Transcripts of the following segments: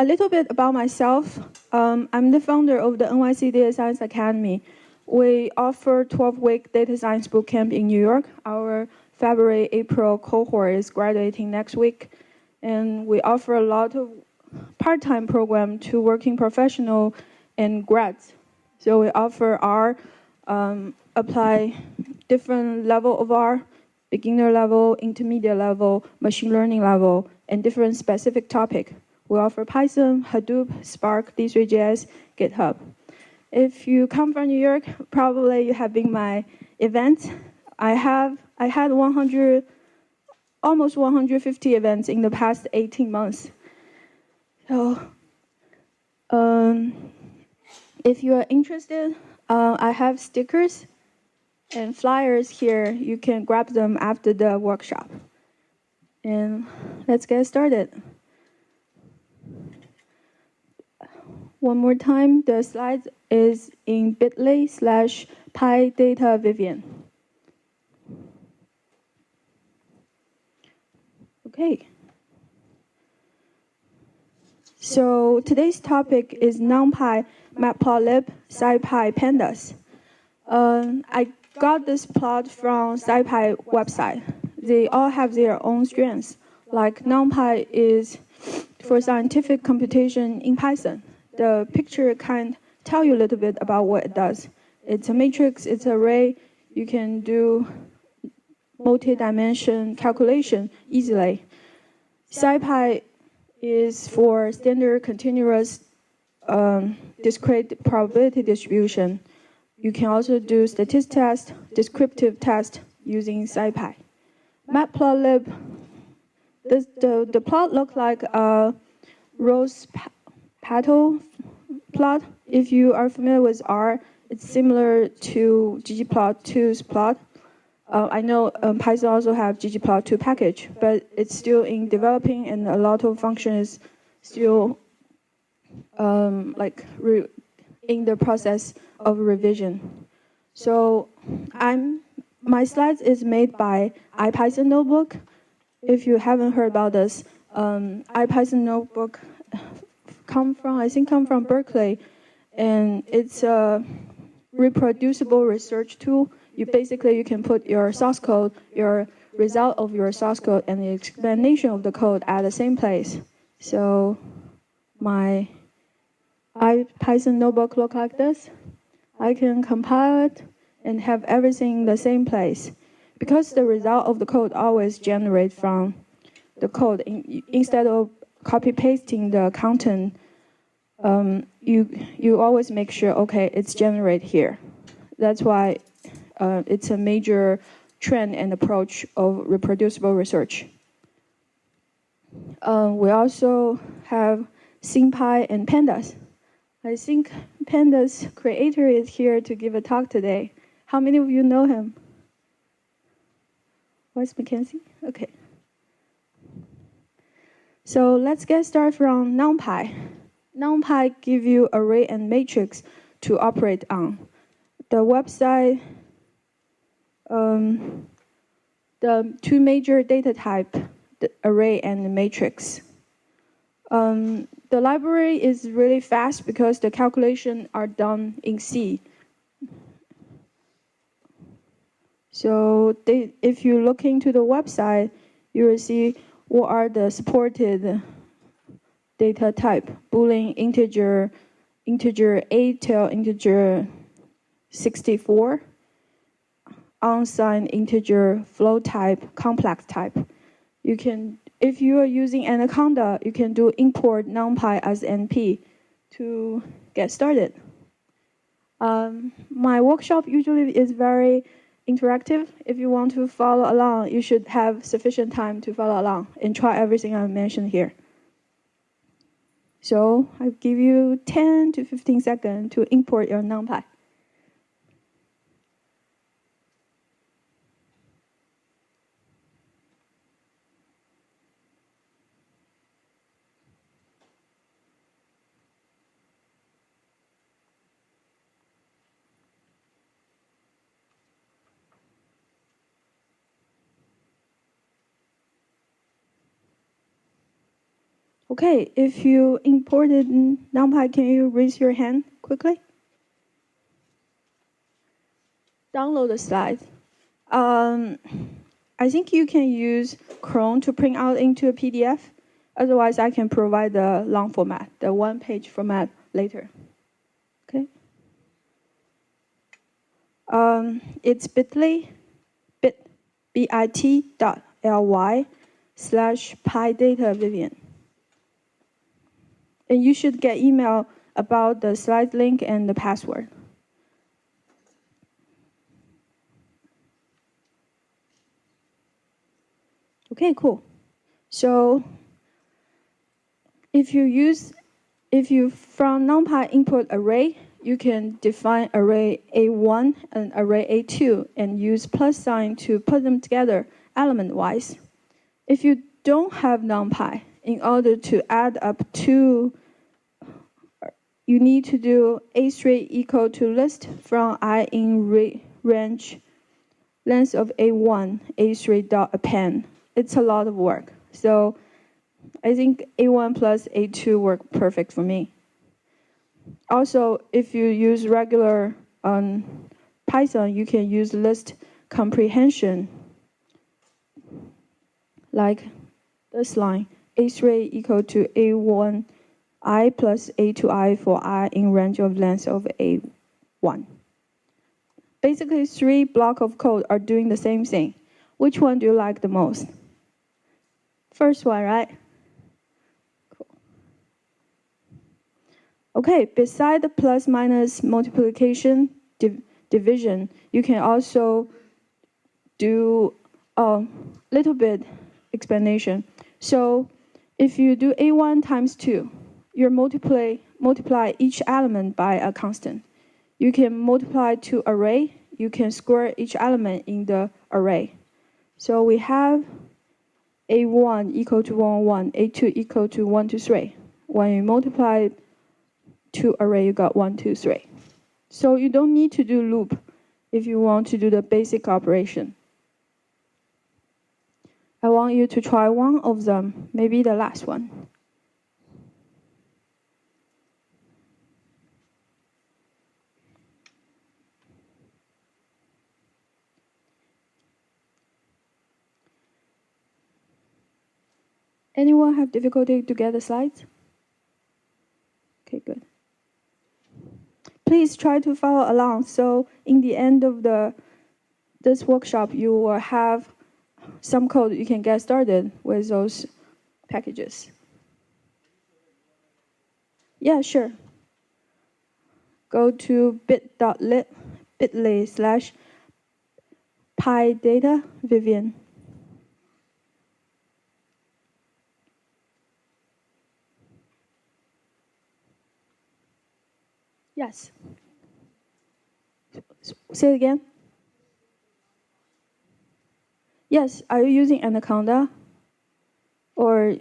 A little bit about myself. I'm the founder of the NYC Data Science Academy. We offer 12-week data science bootcamp in New York. Our February-April cohort is graduating next week. And we offer a lot of part-time program to working professional and grads. So we offer R, apply different level of R, beginner level, intermediate level, machine learning level, and different specific topic. We offer Python, Hadoop, Spark, D3.js, GitHub. If you come from New York, probably you have been my event. I had almost 150 events in the past 18 months. So, if you are interested, I have stickers and flyers here. You can grab them after the workshop. And let's get started. One more time, the slide is in bit.ly/PyData Vivian. Okay. So today's topic is NumPy, matplotlib, SciPy, pandas. I got this plot from SciPy website. They all have their own strengths. Like NumPy is for scientific computation in Python. The picture can tell you a little bit about what it does. It's a matrix, it's an array. You can do multi-dimension calculation easily. SciPy is for standard continuous discrete probability distribution. You can also do statistic test, descriptive test using SciPy. Matplotlib, the plot looks like a rose petal plot. If you are familiar with R, it's similar to ggplot2's plot. I know Python also have ggplot2 package, but it's still in developing, and a lot of functions still in the process of revision. So my slides is made by IPython notebook. If you haven't heard about this, IPython notebook come from Berkeley, and it's a reproducible research tool. You can put your source code, your result of your source code, and the explanation of the code at the same place. So my IPython notebook look like this. I can compile it and have everything in the same place. Because the result of the code always generates from the code, instead of copy-pasting the content, you always make sure, okay, it's generated here. That's why it's a major trend and approach of reproducible research. We also have SciPy and pandas. I think pandas creator is here to give a talk today. How many of you know him? Wes Mackenzie? Okay. So let's get started from NumPy. NumPy gives you array and matrix to operate on. The website, the two major data type, the array and the matrix. The library is really fast because the calculations are done in C. So if you look into the website, you will see what are the supported data type: Boolean, integer A till integer 64, unsigned integer, float type, complex type. If you are using Anaconda, you can do import NumPy as NP to get started. My workshop usually is very interactive. If you want to follow along, you should have sufficient time to follow along and try everything I mentioned here. So I'll give you 10 to 15 seconds to import your NumPy. Okay, if you imported NumPy, can you raise your hand quickly? Download the slides. I think you can use Chrome to print out into a PDF. Otherwise, I can provide the long format, the one-page format later. Okay. It's bit.ly, bit.ly/PyData Vivian. And you should get email about the slide link and the password. Okay, cool. So if you from NumPy input array, you can define array A1 and array A2 and use plus sign to put them together element-wise. If you don't have NumPy, in order to add up two, you need to do A3 equal to list from I in range length of A1, A3 dot append. It's a lot of work. So I think A1 plus A2 work perfect for me. Also, if you use regular Python, you can use list comprehension, like this line, A3 equal to A1I plus A2I for I in range of length of A1. Basically, 3 blocks of code are doing the same thing. Which one do you like the most? First one, right? Cool. Okay, beside the plus minus multiplication division, you can also do a little bit explanation. So if you do A1 times 2, you multiply each element by a constant. You can multiply to array. You can square each element in the array. So we have A1 equal to 1, 1, A2 equal to 1, 2, 3. When you multiply to array, you got 1, 2, 3. So you don't need to do loop if you want to do the basic operation. I want you to try one of them, maybe the last one. Anyone have difficulty to get the slides? Okay, good. Please try to follow along. So in the end of this workshop, you will have some code you can get started with those packages. Yeah, sure. Go to bit.ly/PyData Vivian. Yes. Say it again. Yes. Are you using Anaconda? Or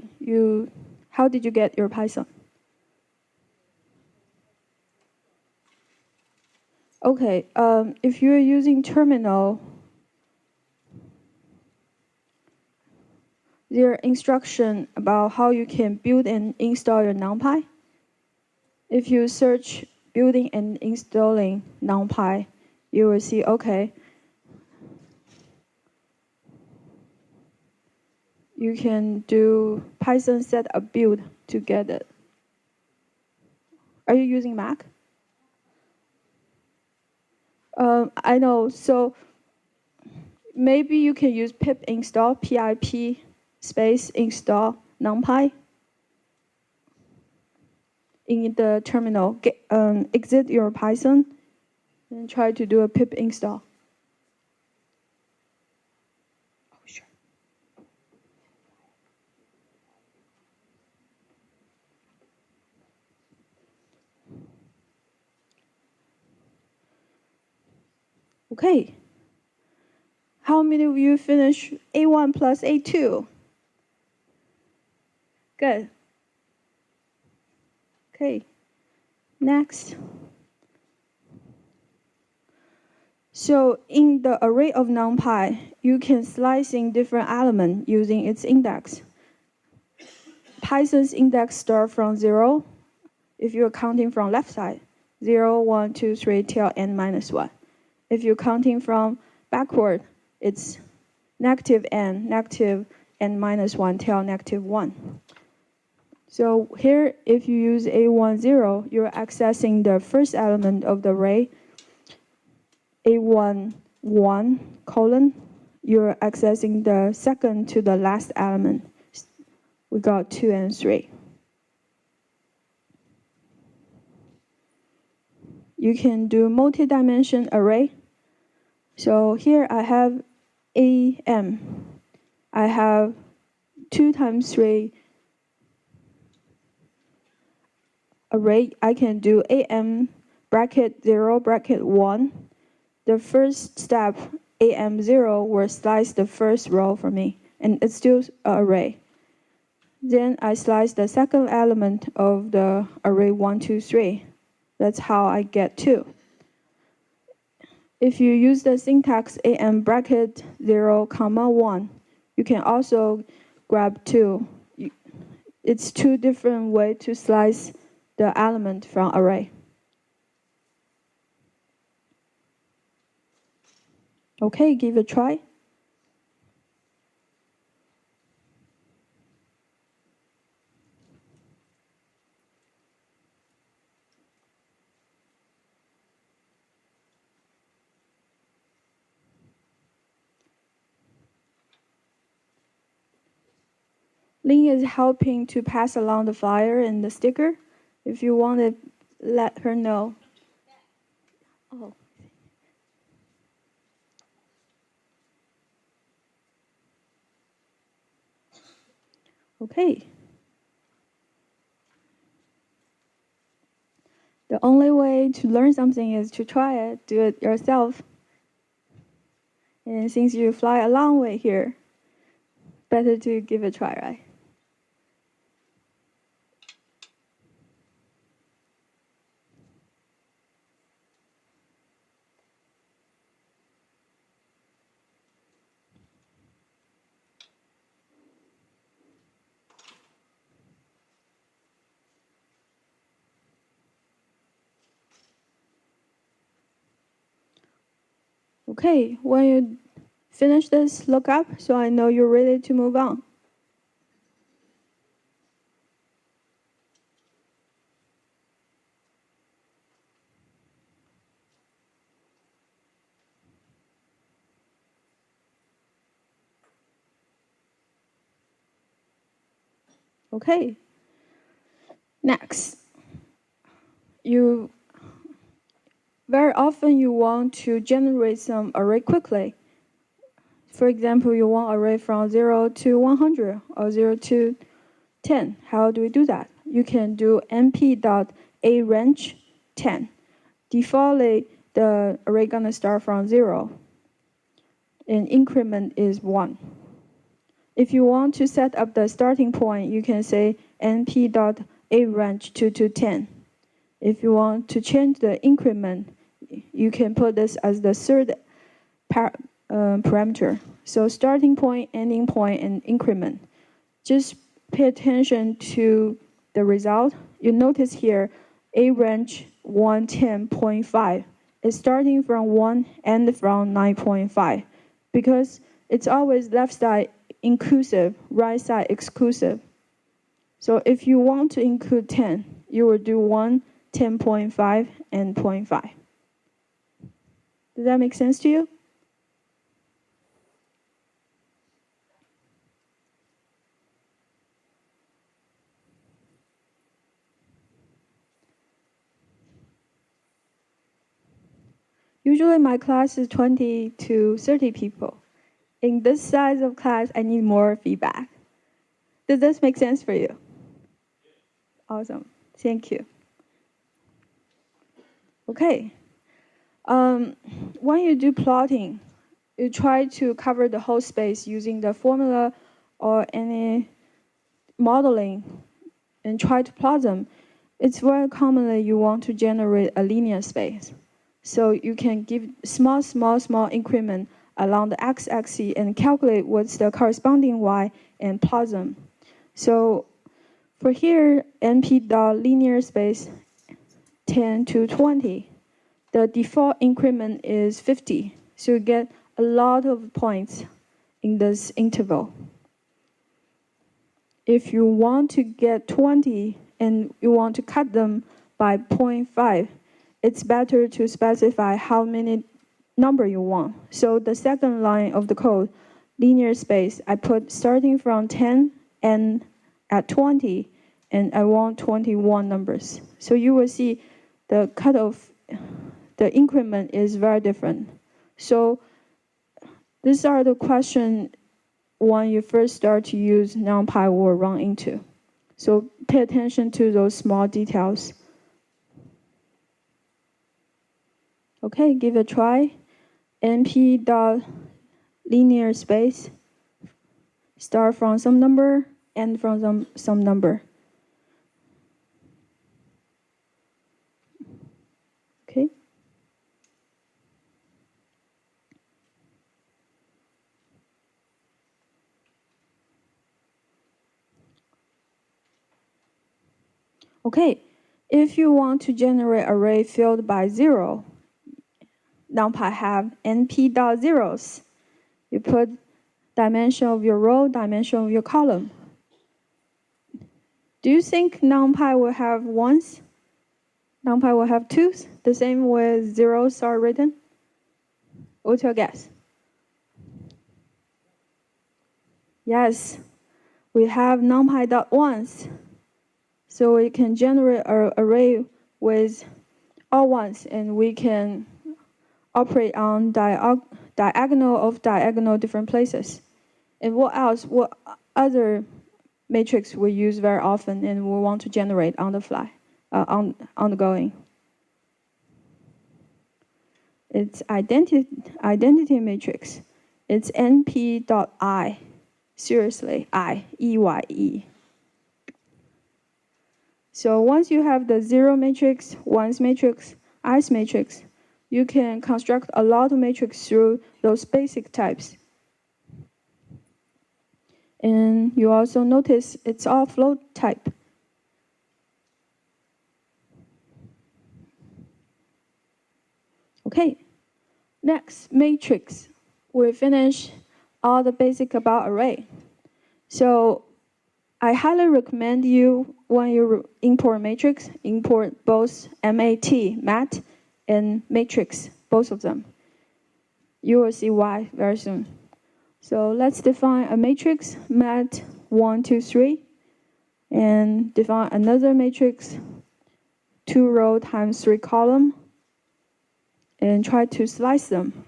how did you get your Python? Okay. If you're using terminal, there are instructions about how you can build and install your NumPy. If you search building and installing NumPy, you will see, okay, you can do Python set a build to get it. Are you using Mac? I know, so maybe you can use pip install, pip space install NumPy in the terminal. Exit your Python and try to do a pip install. Oh, sure. Okay. How many of you finish A1 plus A2? Good. Okay. Next. So in the array of NumPy, you can slice in different elements using its index. Python's index start from 0 if you're counting from left side. 0, 1, 2, 3 till n minus 1. If you're counting from backward, it's negative n minus 1 till negative 1. So here, if you use A10, you're accessing the first element of the array. A11 colon, you're accessing the second to the last element. We got 2 and 3. You can do multi-dimension array. So here I have AM. I have 2 times 3 array. I can do AM bracket 0 bracket 1. The first step, AM0, will slice the first row for me, and it's still an array. Then I slice the second element of the array 1, 2, 3. That's how I get 2. If you use the syntax AM bracket 0, comma 1, you can also grab 2. It's 2 different ways to slice the element from array. Okay, give it a try. Lin is helping to pass along the flyer and the sticker. If you want to let her know. Oh. Okay. The only way to learn something is to try it, do it yourself. And since you fly a long way here, better to give it a try, right? Okay, when you finish this, look up so I know you're ready to move on. Okay. Next, very often you want to generate some array quickly. For example, you want array from 0 to 100 or 0 to 10. How do we do that? You can do np.arange10. Defaultly, the array gonna start from 0, and increment is 1. If you want to set up the starting point, you can say np.arange2 to 10. If you want to change the increment, you can put this as the third parameter. So starting point, ending point, and increment. Just pay attention to the result. You notice here, arange 110.5 is starting from 1 and from 9.5 because it's always left side inclusive, right side exclusive. So if you want to include 10, you will do 1, 10.5, and 0.5. Does that make sense to you? Usually my class is 20 to 30 people. In this size of class, I need more feedback. Does this make sense for you? Awesome. Thank you. Okay. When you do plotting, you try to cover the whole space using the formula or any modeling and try to plot them. It's very commonly you want to generate a linear space. So you can give small increment along the x-axis and calculate what's the corresponding y and plot them. So For here, np.linear space 10 to 20. The default increment is 50, so you get a lot of points in this interval. If you want to get 20 and you want to cut them by 0.5, it's better to specify how many number you want. So the second line of the code, linear space, I put starting from 10 and at 20, and I want 21 numbers. So you will see the cutoff, the increment is very different. So these are the questions when you first start to use NumPy will run into. So pay attention to those small details. Okay, give it a try. np.linear space, start from some number, end from some number. Okay. Okay, if you want to generate array filled by 0, NumPy have np.zeros. You put dimension of your row, dimension of your column. Do you think NumPy will have ones? NumPy will have twos, the same way zeros are written? What's your guess? Yes, we have NumPy.ones. So we can generate an array with all ones, and we can operate on diagonal of diagonal different places. And what else? What other matrix we use very often and we want to generate on the fly, on the going? It's identity matrix. It's np.I. Seriously, I, E-Y-E. So once you have the 0 matrix, 1's matrix, i's matrix, you can construct a lot of matrix through those basic types. And you also notice it's all float type. Okay, next, matrix. We finish all the basic about array. So I highly recommend you, when you import matrix, import both mat, and matrix, both of them. You will see why very soon. So let's define a matrix, mat 1, 2, 3, and define another matrix, 2 row times 3 column, and try to slice them.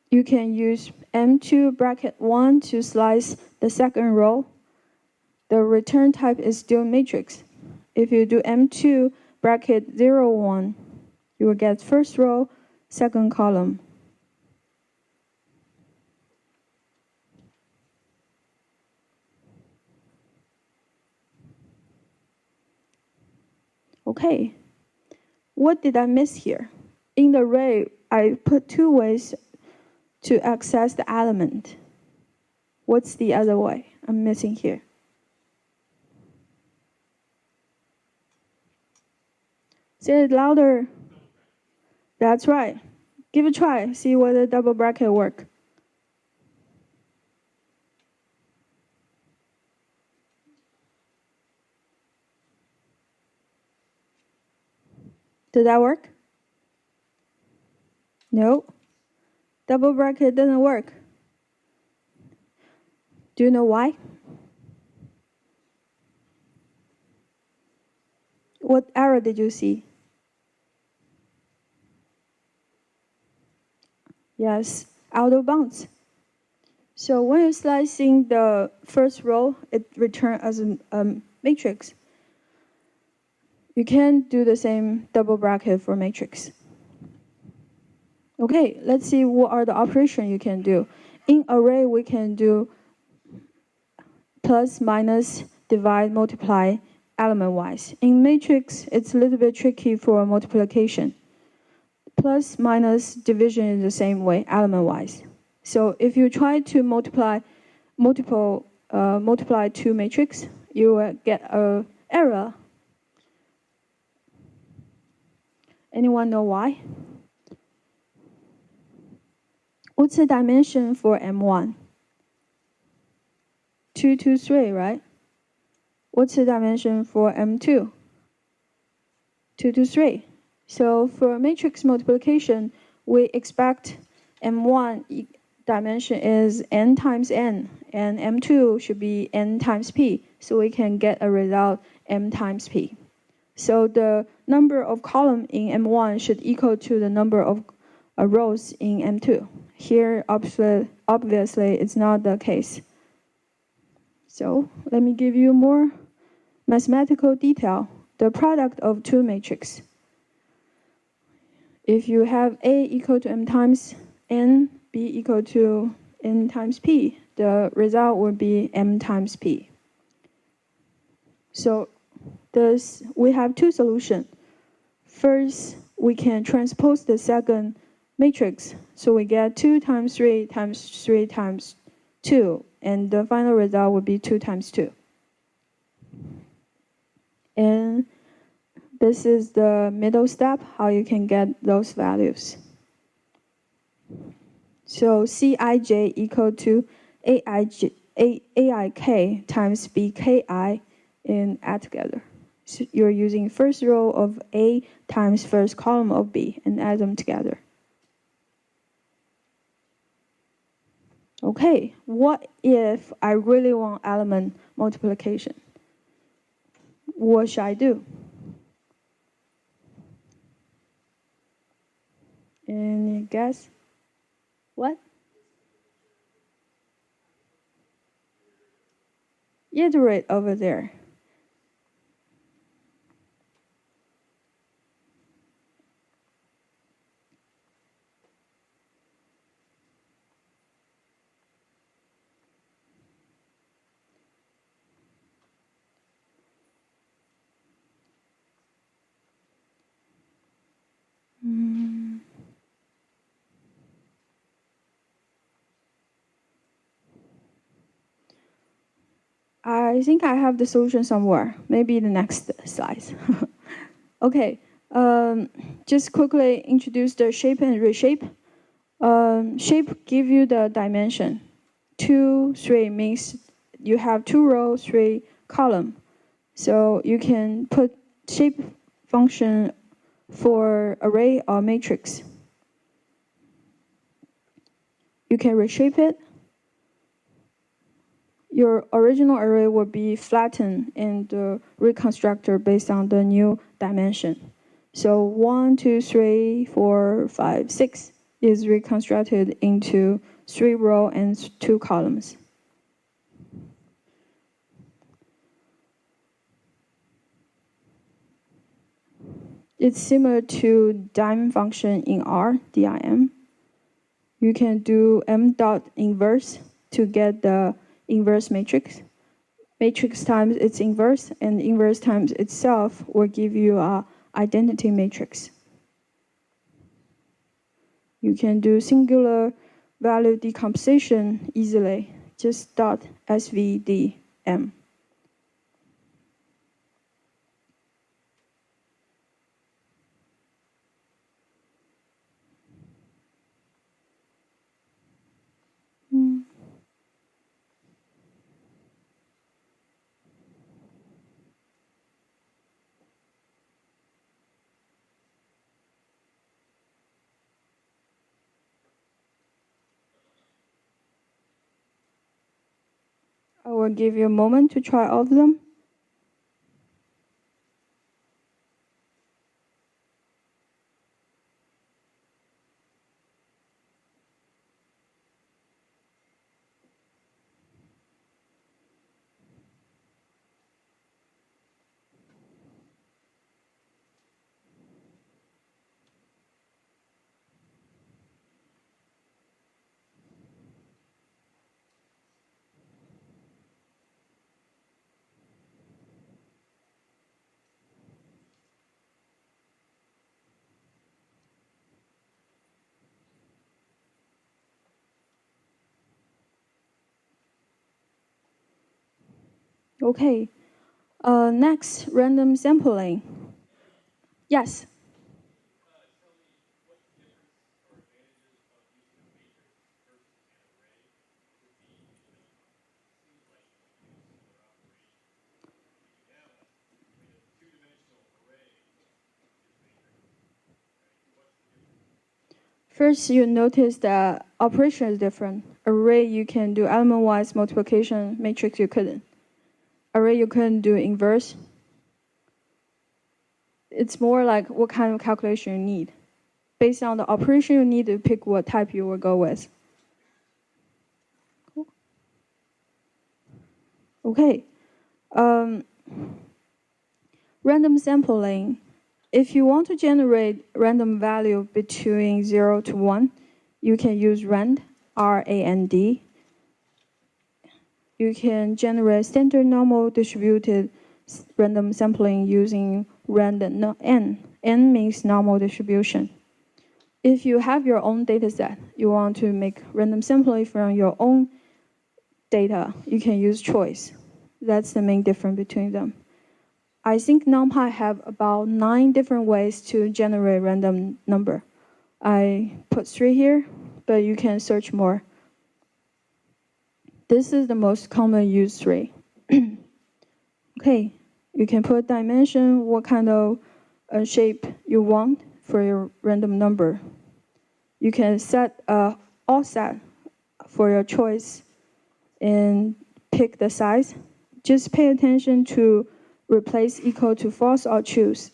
You can use M2 bracket 1 to slice the second row. The return type is still matrix. If you do M2 bracket 0, 1, you will get first row, second column. Okay, what did I miss here? In the array, I put 2 ways to access the element. What's the other way I'm missing here? Say it louder. That's right. Give it a try. See whether double bracket work. Did that work? No. Double bracket doesn't work. Do you know why? What error did you see? Yes, out of bounds. So when you're slicing the first row, it returns as a matrix. You can do the same double bracket for matrix. Okay, let's see what are the operations you can do. In array, we can do plus, minus, divide, multiply, element-wise. In matrix, it's a little bit tricky for multiplication. Plus, minus, division is the same way, element-wise. So if you try to multiply two matrix, you will get an error. Anyone know why? What's the dimension for M1? 2, 2, 3, right? What's the dimension for M2? 2, 2, 3. So for matrix multiplication, we expect M1 dimension is n times n, and M2 should be n times p, so we can get a result m times p. So the number of columns in M1 should equal to the number of rows in M2. Here, obviously, it's not the case. So let me give you more mathematical detail. The product of two matrices. If you have A equal to m times n, B equal to n times p, the result would be m times p. So we have two solutions. First, we can transpose the second matrix. So we get 2 times 3 times 3 times 2, and the final result would be 2 times 2. And this is the middle step, how you can get those values. So Cij equal to Aik times Bki and add together. So you're using first row of A times first column of B and add them together. Okay, what if I really want element multiplication? What should I do? Any guess? What? Iterate over there. I think I have the solution somewhere. Maybe the next slide. Okay, just quickly introduce the shape and reshape. Shape give you the dimension. 2, 3 means you have 2 rows, 3 column. So you can put shape function for array or matrix. You can reshape it. Your original array will be flattened and reconstructed based on the new dimension. So 1, 2, 3, 4, 5, 6 is reconstructed into 3 rows and 2 columns. It's similar to dim function in R, dim. You can do m dot inverse to get the inverse matrix. Matrix times its inverse, and inverse times itself will give you an identity matrix. You can do singular value decomposition easily. Just dot svdm. I will give you a moment to try all of them. Okay. Next, random sampling. Yes. First, you notice that operation is different. Array, you can do element-wise multiplication. Matrix, you couldn't. Array, you couldn't do inverse. It's more like what kind of calculation you need. Based on the operation, you need to pick what type you will go with. Cool. Okay. Random sampling. If you want to generate random value between 0 to 1, you can use rand, R-A-N-D. You can generate standard normal distributed random sampling using rand n. N means normal distribution. If you have your own data set, you want to make random sampling from your own data, you can use choice. That's the main difference between them. I think NumPy have about 9 different ways to generate random number. I put 3 here, but you can search more. This is the most common used 3. Okay, you can put dimension, what kind of shape you want for your random number. You can set a offset for your choice and pick the size. Just pay attention to replace equal to false or choose.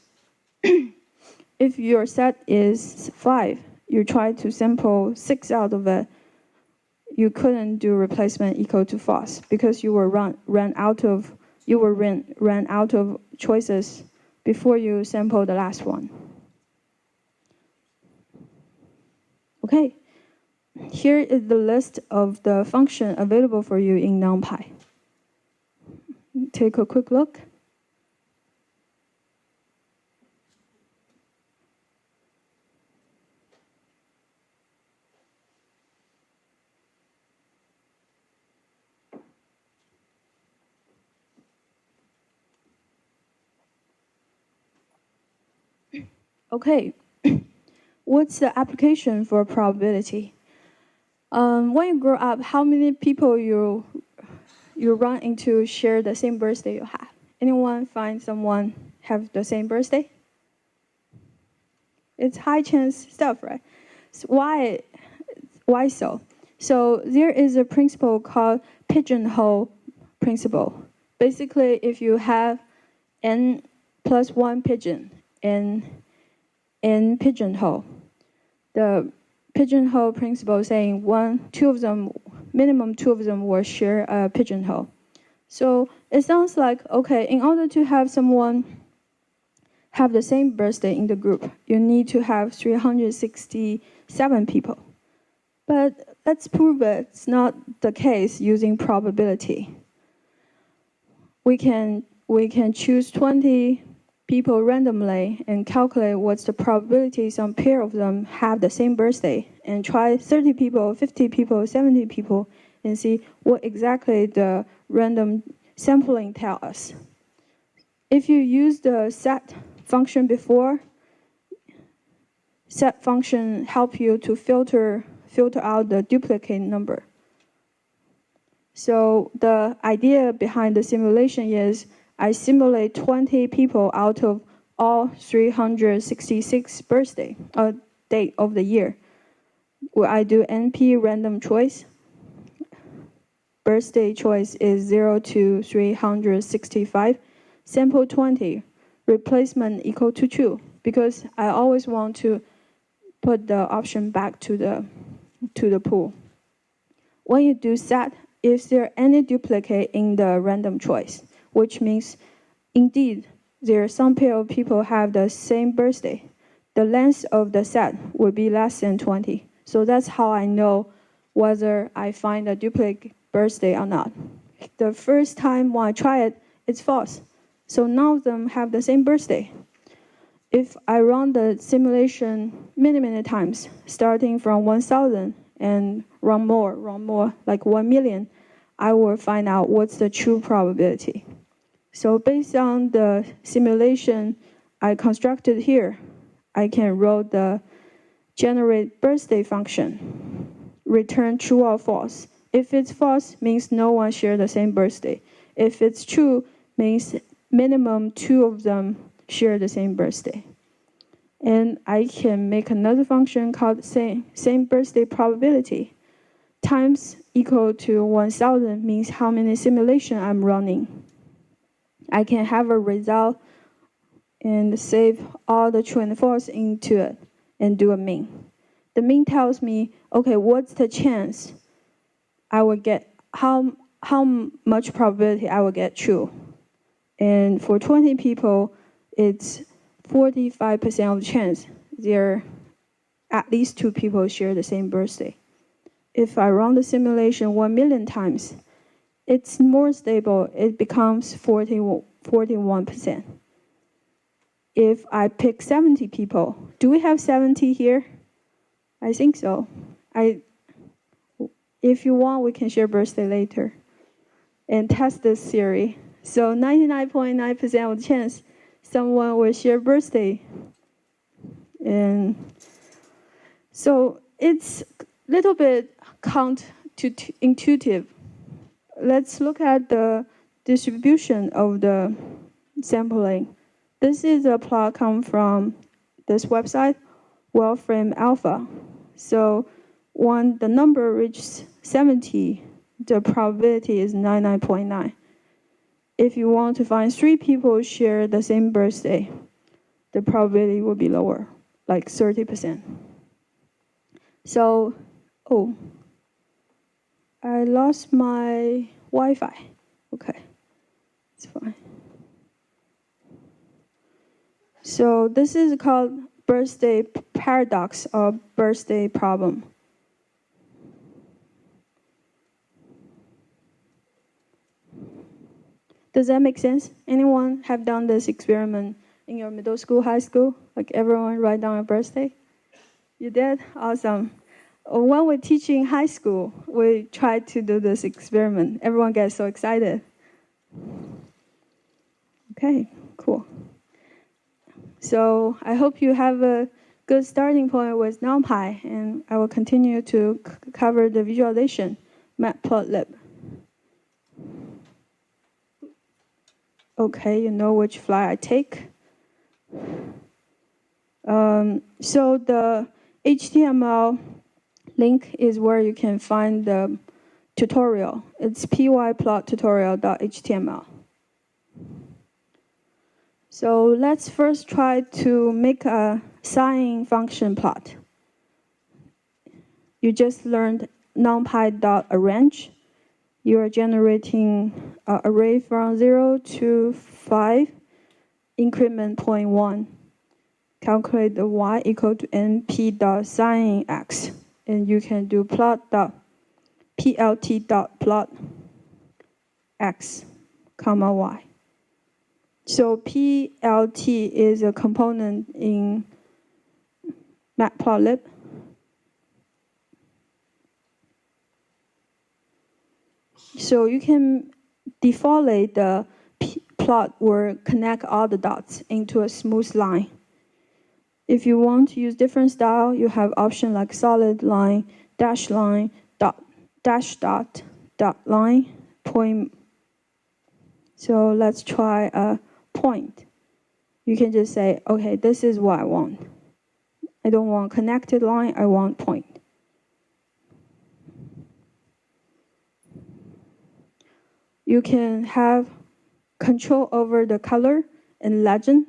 If your set is 5, you try to sample 6 out of it, you couldn't do replacement equal to false because you were ran out of choices before you sample the last one. Okay, here is the list of the function available for you in NumPy. Take a quick look. Okay, what's the application for probability? When you grow up, how many people you run into share the same birthday you have? Anyone find someone have the same birthday? It's high chance stuff, right? So why so? So there is a principle called pigeonhole principle. Basically, if you have n plus 1 pigeon in pigeonhole, the pigeonhole principle saying minimum two of them will share a pigeonhole. So it sounds like, okay, in order to have someone have the same birthday in the group, you need to have 367 people. But let's prove it's not the case using probability. We can choose 20 people randomly and calculate what's the probability some pair of them have the same birthday, and try 30 people, 50 people, 70 people, and see what exactly the random sampling tells us. If you use the set function before, set function help you to filter out the duplicate number. So the idea behind the simulation is I simulate 20 people out of all 366 birthday date of the year. Where I do NP random choice. Birthday choice is 0 to 365. Sample 20. Replacement equal to true, because I always want to put the option back to the pool. When you do set, is there any duplicate in the random choice? Which means, indeed, there are some pair of people have the same birthday. The length of the set will be less than 20. So that's how I know whether I find a duplicate birthday or not. The first time when I try it, it's false. So none of them have the same birthday. If I run the simulation many times, starting from 1,000 and run more, like 1 million, I will find out what's the true probability. So based on the simulation I constructed here, I can write the generate birthday function, return true or false. If it's false, means no one shared the same birthday. If it's true, means minimum 2 of them share the same birthday. And I can make another function called same birthday probability. Times equal to 1,000 means how many simulations I'm running. I can have a result and save all the true and false into it and do a mean. The mean tells me, okay, what's the chance I will get, how much probability I will get true. And for 20 people, it's 45% of the chance there at least 2 people share the same birthday. If I run the simulation 1 million times, it's more stable. It becomes 41%. If I pick 70 people, do we have 70 here? I think so. If you want, we can share birthday later and test this theory. So 99.9% of the chance someone will share birthday. And so it's a little bit counterintuitive. Let's look at the distribution of the sampling. This is a plot come from this website, Wolfram Alpha. So when the number reaches 70, the probability is 99.9. If you want to find 3 people share the same birthday, the probability will be lower, like 30%. So, I lost my Wi-Fi. Okay, it's fine. So this is called birthday paradox or birthday problem. Does that make sense? Anyone have done this experiment in your middle school, high school? Like everyone write down a birthday? You did? Awesome. When we're teaching high school, we try to do this experiment. Everyone gets so excited. Okay, cool. So I hope you have a good starting point with NumPy, and I will continue to cover the visualization, matplotlib. Okay, you know which flight I take. So the HTML link is where you can find the tutorial. It's pyplottutorial.html. So let's first try to make a sine function plot. You just learned numpy.arrange. You are generating an array from 0 to 5, increment 0.1. Calculate the y equal to np.sine x. And you can do plot.plt.plot x, comma y. So PLT is a component in matplotlib. So you can defoliate the plot or connect all the dots into a smooth line. If you want to use different style, you have options like solid line, dash line, dot, dash dot, dot line, point. So let's try a point. You can just say, okay, this is what I want. I don't want connected line, I want point. You can have control over the color and legend.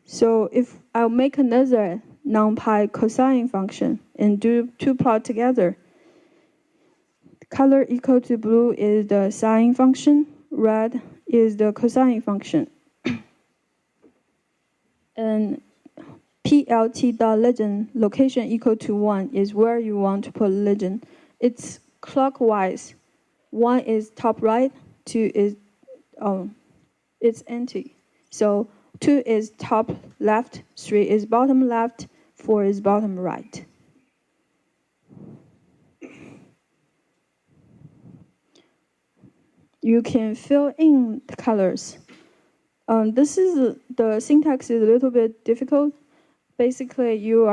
So if I'll make another NumPy cosine function and do 2 plots together, color equal to blue is the sine function, red is the cosine function. And plt.legend, location equal to 1 is where you want to put legend. It's clockwise. 1 is top right, 2 is it's empty. So 2 is top left, 3 is bottom left, 4 is bottom right. you can fill in the colors. This is the syntax is a little bit difficult. Basically, you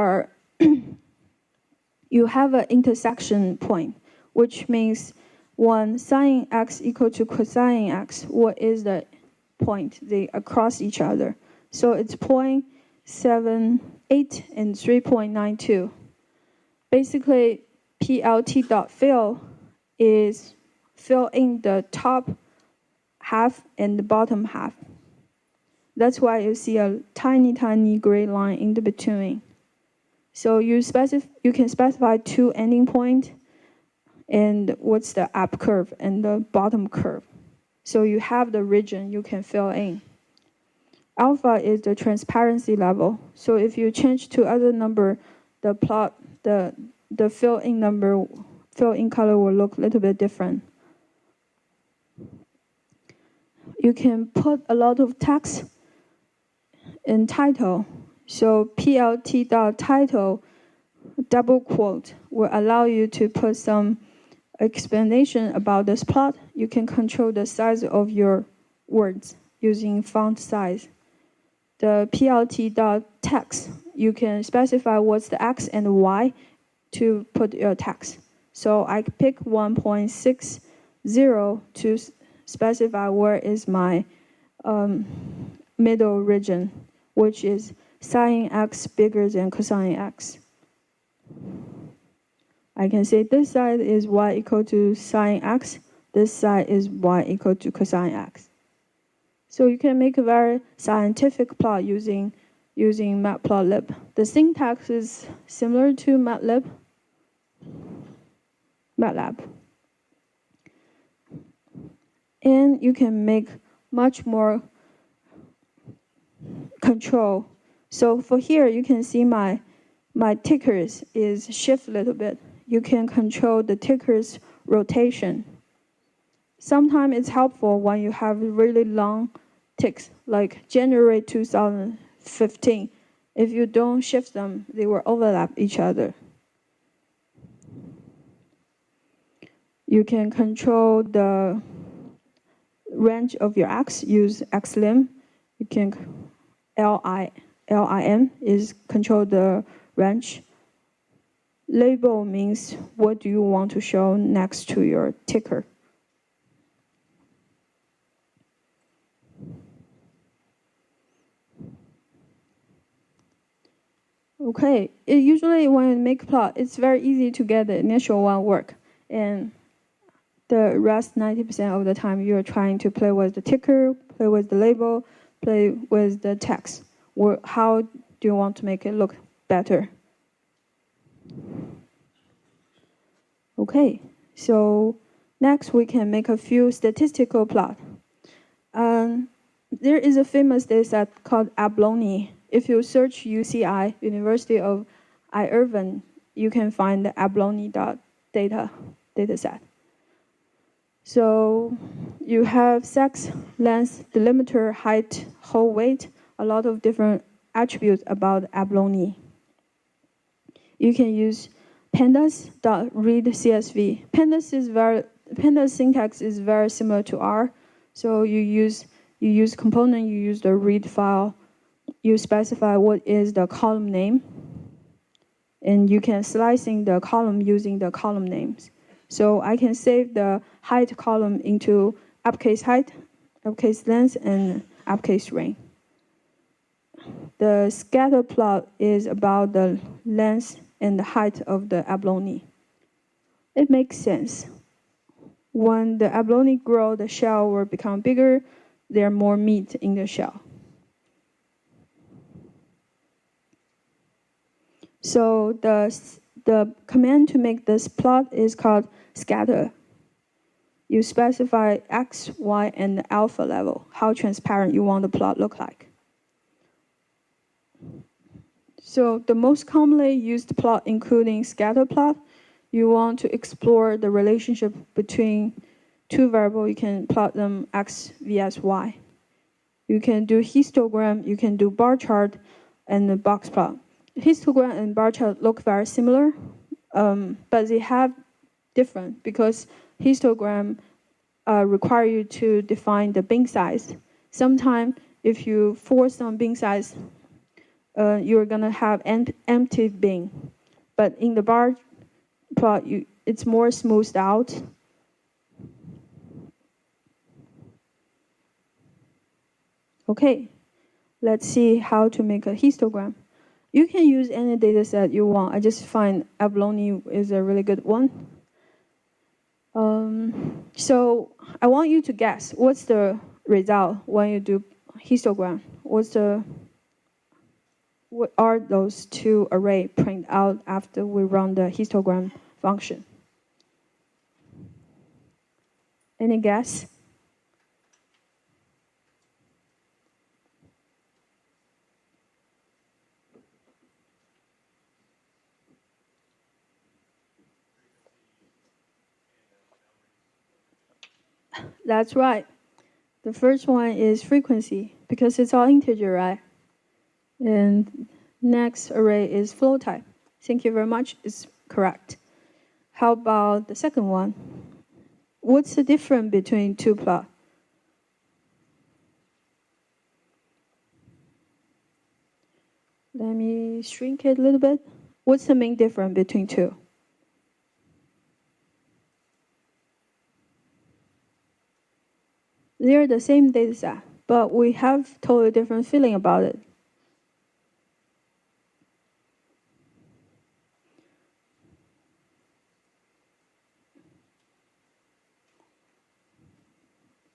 have an intersection point, which means when sine x equal to cosine x, what is the point? They across each other. So it's 0.78 and 3.92. Basically, plt.fill is fill in the top half and the bottom half. That's why you see a tiny, tiny gray line in the between. So you can specify 2 ending points and what's the up curve and the bottom curve. So you have the region you can fill in. Alpha is the transparency level. So if you change to other number, the plot, the fill-in number, fill-in color will look a little bit different. You can put a lot of text in title. So plt.title double quote will allow you to put some explanation about this plot. You can control the size of your words using font size. The plt.text, you can specify what's the x and y to put your text. So I pick 1.60 to specify where is my middle region, which is sine x bigger than cosine x. I can say this side is y equal to sine x, this side is y equal to cosine x. So you can make a very scientific plot using matplotlib. The syntax is similar to MATLAB. And you can make much more control. So for here, you can see my tickers is shift a little bit. You can control the tickers rotation. Sometimes it's helpful when you have really long ticks, like January 2015. If you don't shift them, they will overlap each other. You can control the range of your x, use xlim. You can lim is control the range. Label means what do you want to show next to your ticker. Okay, usually when you make a plot, it's very easy to get the initial one work. And the rest 90% of the time, you're trying to play with the ticker, play with the label, play with the text. Or how do you want to make it look better? Okay, so next we can make a few statistical plots. There is a famous dataset called abalone. If you search UCI, University of Irvine, you can find the abalone.dataset. So you have sex, length, delimiter, height, whole weight, a lot of different attributes about abalone. You can use pandas.read.csv. Pandas syntax is very similar to R. So you use component, you use the read file, you specify what is the column name, and you can slicing the column using the column names. So I can save the height column into uppercase height, uppercase length, and uppercase range. The scatter plot is about the length and the height of the abalone. It makes sense. When the abalone grow, the shell will become bigger. There's more meat in the shell. So the command to make this plot is called scatter. You specify x, y, and the alpha level, how transparent you want the plot look like. So the most commonly used plot, including scatter plot, you want to explore the relationship between two variables. You can plot them x vs y. You can do histogram, you can do bar chart, and the box plot. Histogram and bar chart look very similar, but they have different because histogram require you to define the bin size. Sometimes if you force on bin size, you're gonna have empty bin. But in the bar plot, it's more smoothed out. Okay, let's see how to make a histogram. You can use any data set you want. I just find abalone is a really good one. So I want you to guess what's the result when you do histogram. What are those two arrays print out after we run the histogram function? Any guess? That's right. The first one is frequency, because it's all integer, right? And next array is flow type. Thank you very much. It's correct. How about the second one? What's the difference between two plots? Let me shrink it a little bit. What's the main difference between two? They're the same data set, but we have totally different feeling about it.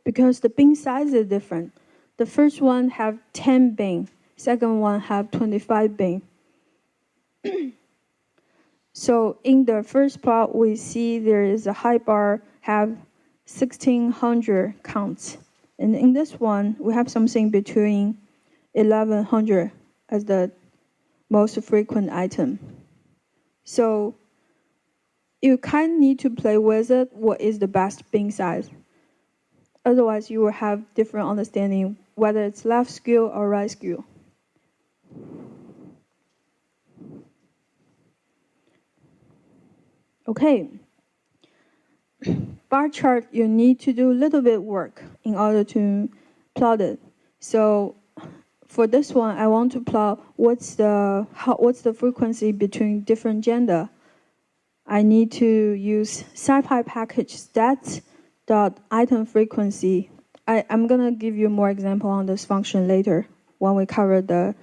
Because the bin size is different. The first one have 10 bin, second one have 25 bin. So in the first plot, we see there is a high bar have 1,600 counts. And in this one, we have something between 1,100 as the most frequent item. So you kind of need to play with it, what is the best bin size. Otherwise, you will have different understanding whether it's left skew or right skew. Okay. Bar chart, you need to do a little bit work in order to plot it. So for this one, I want to plot what's the frequency between different gender. I need to use SciPy package stats.item frequency. I'm gonna give you more example on this function later when we cover the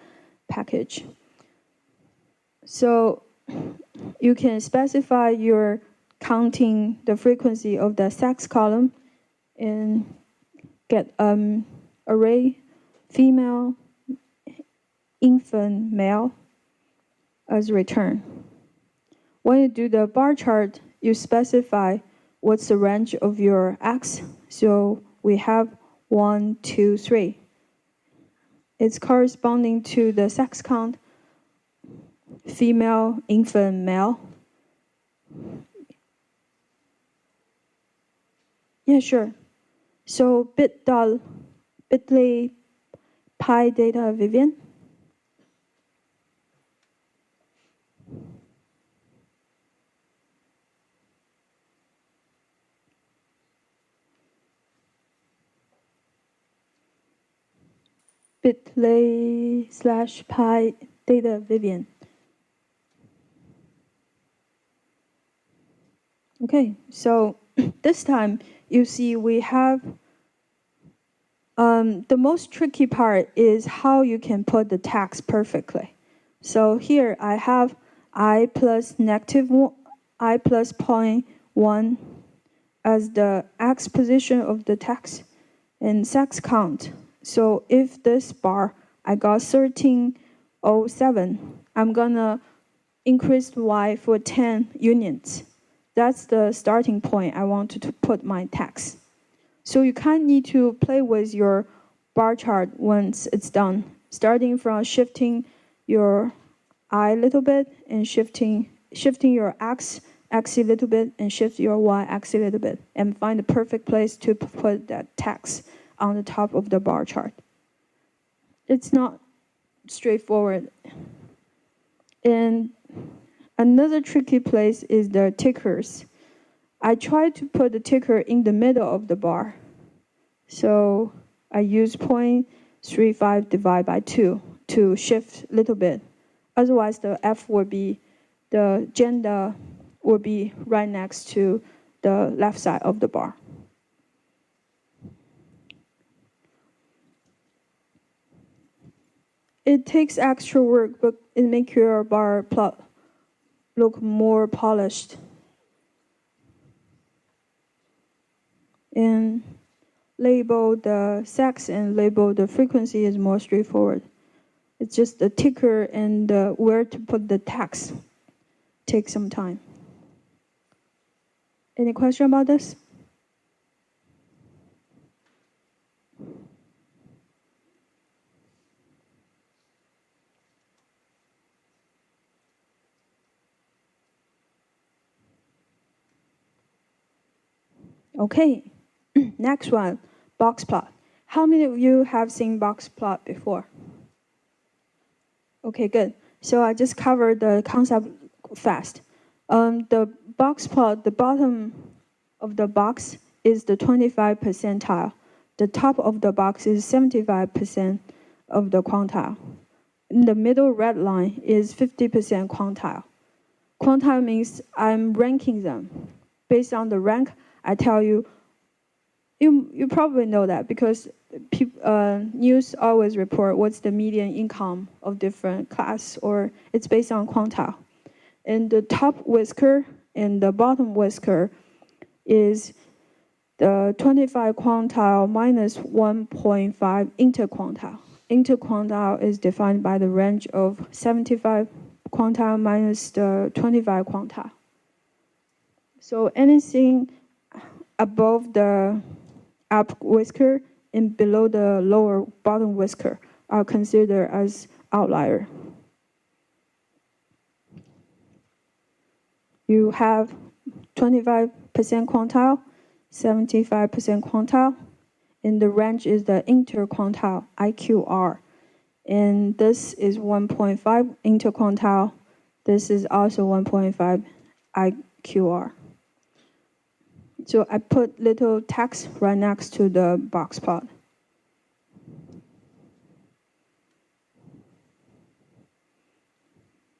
package. So you can specify your counting the frequency of the sex column and get array female, infant, male as return. When you do the bar chart, you specify what's the range of your x. So we have 1, 2, 3. It's corresponding to the sex count, female, infant, male. Yeah, sure. So bit.ly PyData Vivian. bit.ly/PyData Vivian. Okay, so this time you see we have the most tricky part is how you can put the text perfectly. So here I have I plus I plus 0.1 as the x position of the text and sex count. So if this bar I got 1307, I'm gonna increase y for 10 units. That's the starting point I want to put my text. So you kind of need to play with your bar chart once it's done, starting from shifting your I a little bit and shifting your x a little bit and shift your y a little bit and find the perfect place to put that text on the top of the bar chart. It's not straightforward. And another tricky place is the tickers. I try to put the ticker in the middle of the bar. So I use 0.35 divided by 2 to shift a little bit. Otherwise, the F will be, the gender will be right next to the left side of the bar. It takes extra work, but it makes your bar plot look more polished. And label the sex and label the frequency is more straightforward. It's just the ticker and where to put the text takes some time. Any question about this? Okay, next one, box plot. How many of you have seen box plot before? Okay, good. So I just covered the concept fast. The box plot, the bottom of the box is the 25 percentile. The top of the box is 75% of the quantile. In the middle red line is 50% quantile. Quantile means I'm ranking them. Based on the rank, I tell you, you probably know that because news always report what's the median income of different class, or it's based on quantile. And the top whisker and the bottom whisker is the 25 quantile minus 1.5 interquantile. Interquantile is defined by the range of 75 quantile minus the 25 quantile. So anything above the up whisker and below the lower bottom whisker are considered as outlier. You have 25% quantile, 75% quantile, and the range is the interquantile, IQR. And this is 1.5 interquantile. This is also 1.5 IQR. So I put little text right next to the box plot.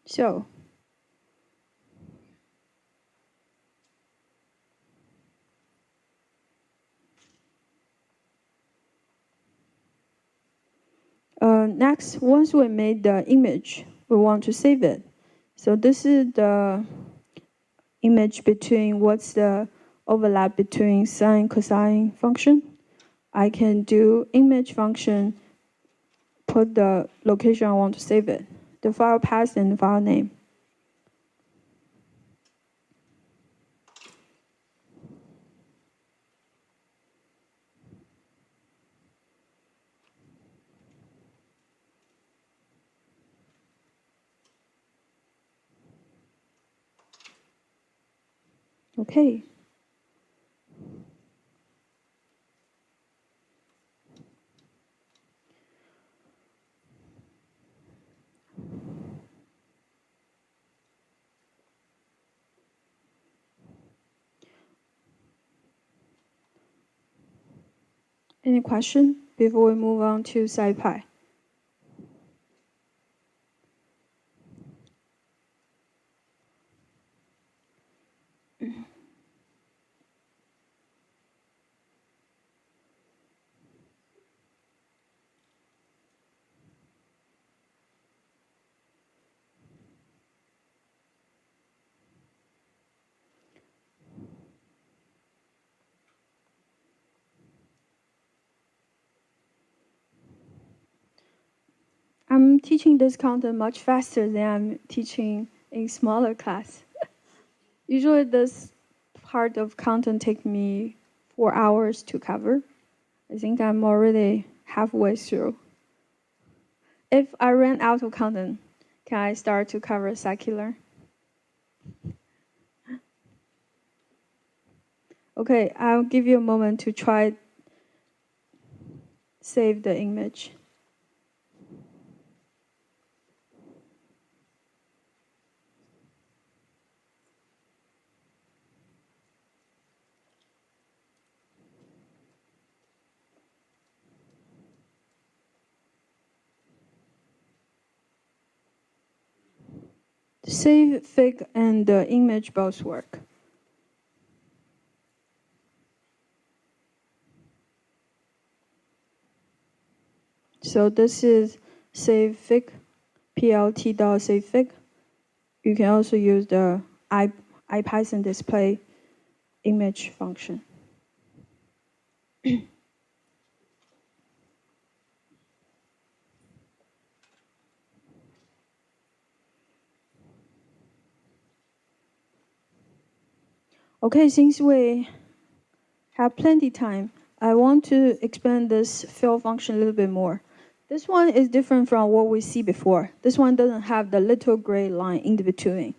So next, once we made the image, we want to save it. So this is the image between what's the overlap between sine, cosine function. I can do image function, put the location I want to save it, the file path and the file name. Okay. Any question before we move on to SciPy? I'm teaching this content much faster than I'm teaching in smaller class. Usually this part of content takes me 4 hours to cover. I think I'm already halfway through. If I ran out of content, can I start to cover scikit-learn? Okay, I'll give you a moment to try save the image. SciFig and the image both work. So this is SciFig, plt.savefig. You can also use the IPython display image function. Okay, since we have plenty time, I want to expand this fill function a little bit more. This one is different from what we see before. This one doesn't have the little gray line in between.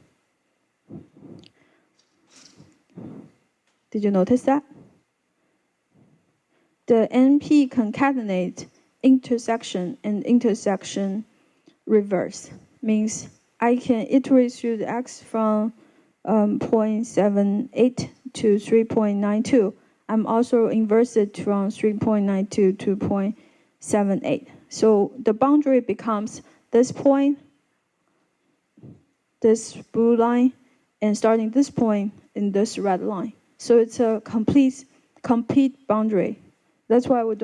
Did you notice that? The NP concatenate intersection and intersection reverse means I can iterate through the x from 0.78 to 3.92. I'm also inverse it from 3.92 to 0.78. So the boundary becomes this point, this blue line, and starting this point in this red line. So it's a complete boundary. That's why we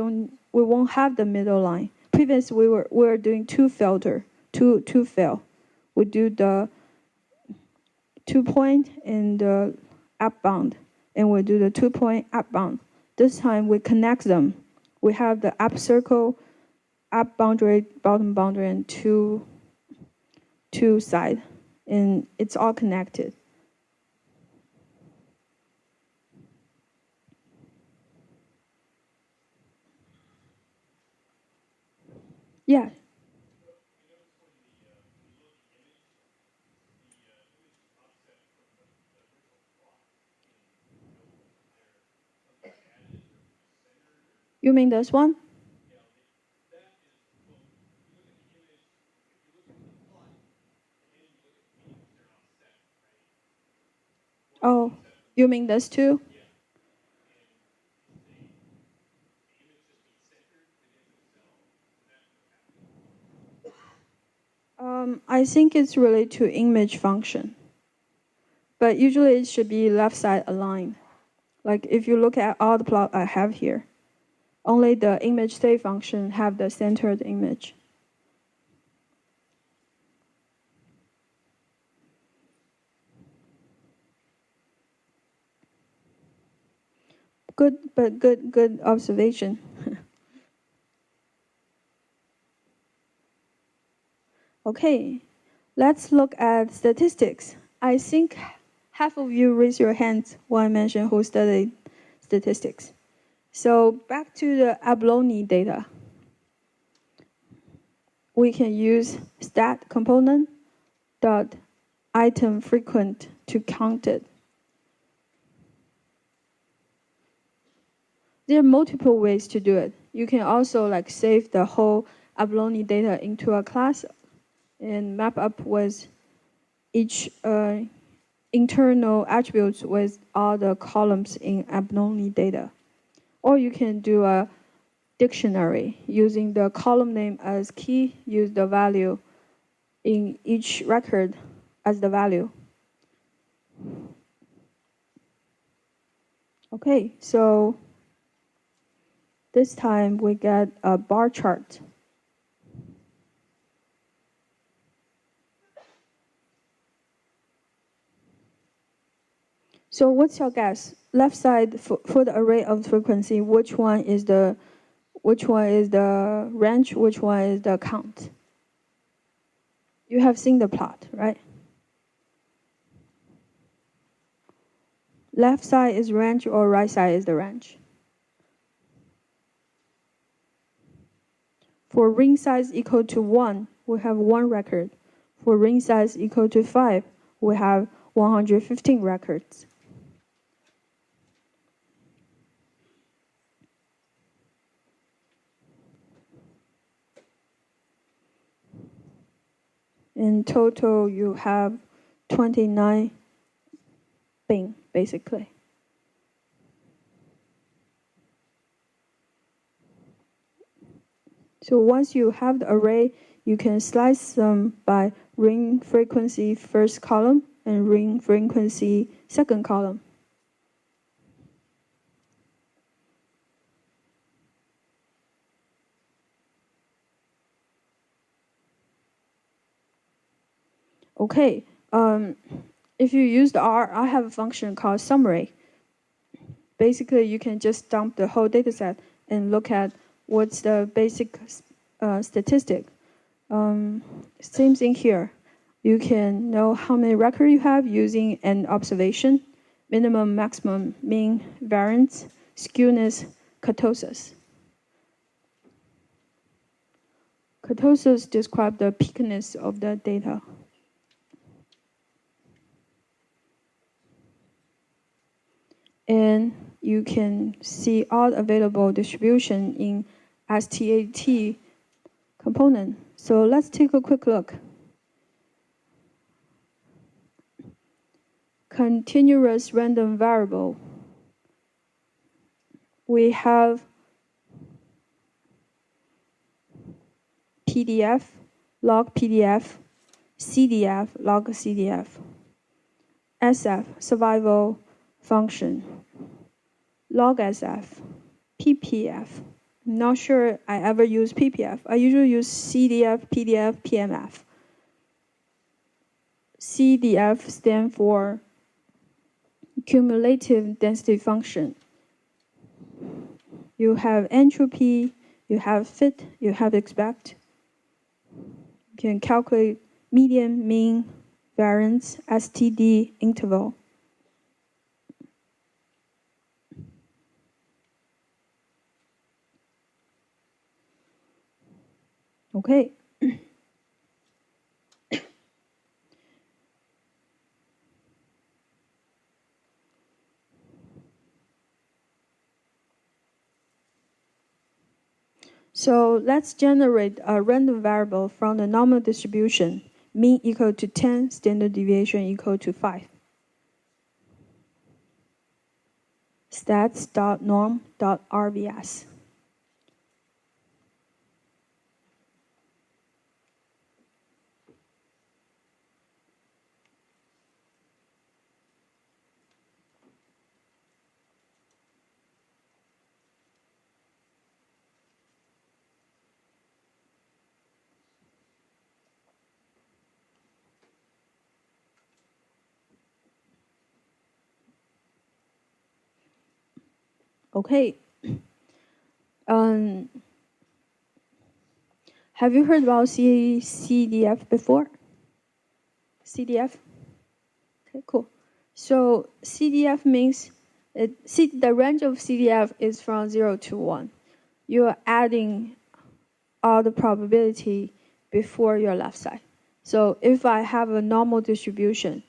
won't have the middle line. Previously we were doing two fill. We do the 2 point and the up bound, and we do the 2 point up bound. This time we connect them. We have the up circle, up boundary, bottom boundary, and two side, and it's all connected. Yeah. You mean this one? Oh, you mean this too? I think it's related to image function. But usually it should be left side aligned. Like if you look at all the plot I have here, only the image state function have the centered image. Good observation. Okay, let's look at statistics. I think half of you raise your hands when I mention who studied statistics. So back to the abalone data. We can use stat component dot item frequent to count it. There are multiple ways to do it. You can also save the whole abalone data into a class and map up with each internal attributes with all the columns in abalone data. Or you can do a dictionary using the column name as key, use the value in each record as the value. Okay, so this time we get a bar chart. So what's your guess? Left side for the array of frequency, which one is the range, which one is the count? You have seen the plot, right? Left side is range or right side is the range? For ring size equal to 1, we have 1 record. For ring size equal to 5, we have 115 records. In total, you have 29 bin, basically. So once you have the array, you can slice them by ring frequency first column and ring frequency second column. Okay, if you use the R, I have a function called summary. Basically, you can just dump the whole dataset and look at what's the basic statistic. Same thing here. You can know how many records you have using an observation, minimum, maximum, mean, variance, skewness, kurtosis. Kurtosis describes the peakiness of the data. And you can see all available distribution in STAT component. So let's take a quick look. Continuous random variable. We have PDF, log PDF, CDF, log CDF, SF, survival function, log SF, PPF. I'm not sure I ever use PPF. I usually use CDF, PDF, PMF. CDF stands for cumulative density function. You have entropy, you have fit, you have expect. You can calculate median, mean, variance, STD, interval. Okay. So let's generate a random variable from the normal distribution, mean equal to 10, standard deviation equal to 5. Stats.norm.rbs. Okay. Have you heard about CDF before? CDF? Okay, cool. So CDF means the range of CDF is from 0 to 1. You are adding all the probability before your left side. So if I have a normal distribution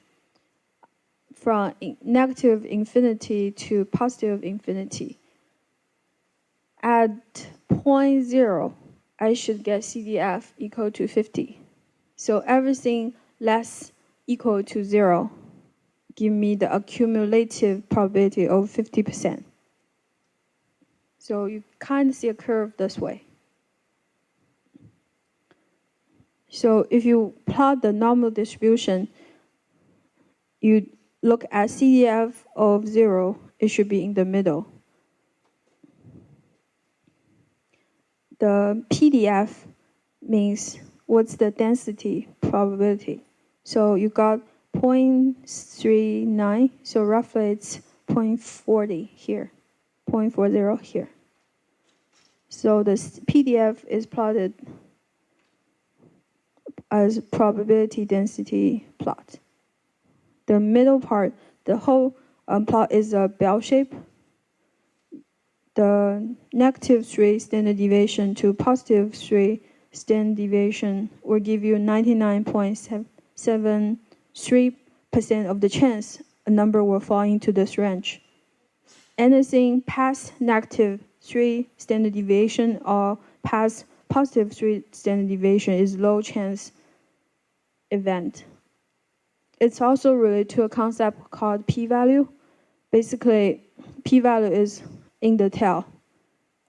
from negative infinity to positive infinity, at 0.0, I should get CDF equal to 50. So everything less equal to 0 give me the accumulative probability of 50%. So you kind of see a curve this way. So if you plot the normal distribution, you look at CDF of 0, it should be in the middle. The PDF means what's the density probability. So you got 0.39, so roughly it's 0.40 here, 0.40 here. So the PDF is plotted as probability density plot. The middle part, the whole plot is a bell shape. The -3 standard deviation to +3 standard deviation will give you 99.73% of the chance a number will fall into this range. Anything past -3 standard deviation or past +3 standard deviation is low chance event. It's also related to a concept called p-value. Basically, p-value is in the tail.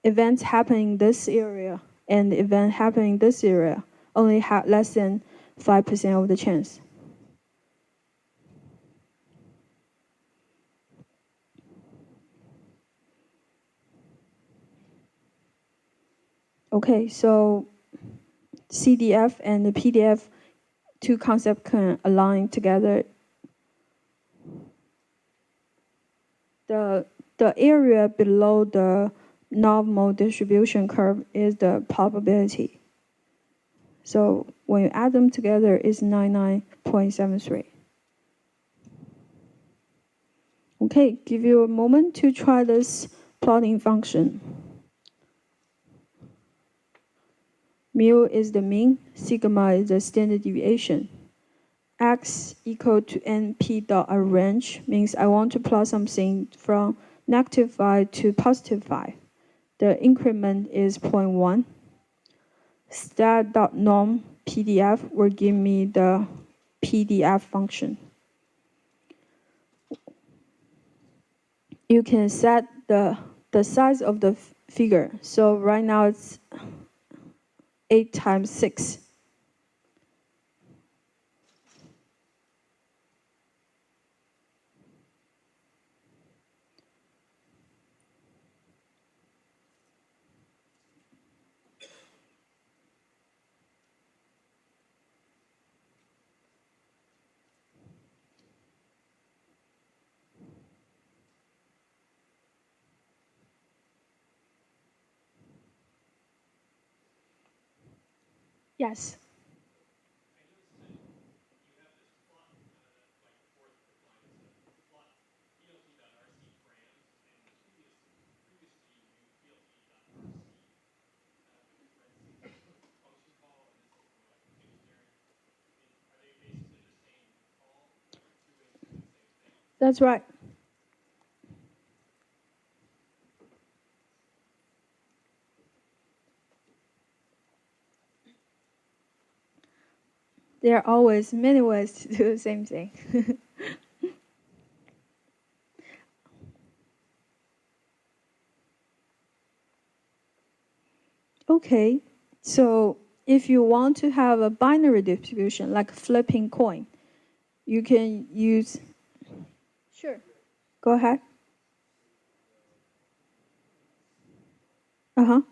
Events happen in this area and event happening in this area only have less than 5% of the chance. Okay, so CDF and the PDF, two concepts can align together. The area below the normal distribution curve is the probability. So when you add them together, it's 99.73. Okay, give you a moment to try this plotting function. Mu is the mean, sigma is the standard deviation. X equal to np dot arrange means I want to plot something from -5 to +5. The increment is 0.1. Stat.norm PDF will give me the PDF function. You can set the size of the figure. So right now it's 8 times 6. Yes. That's right. There are always many ways to do the same thing. Okay, so if you want to have a binary distribution, like flipping coin, you can use... Sure. Go ahead. Uh-huh.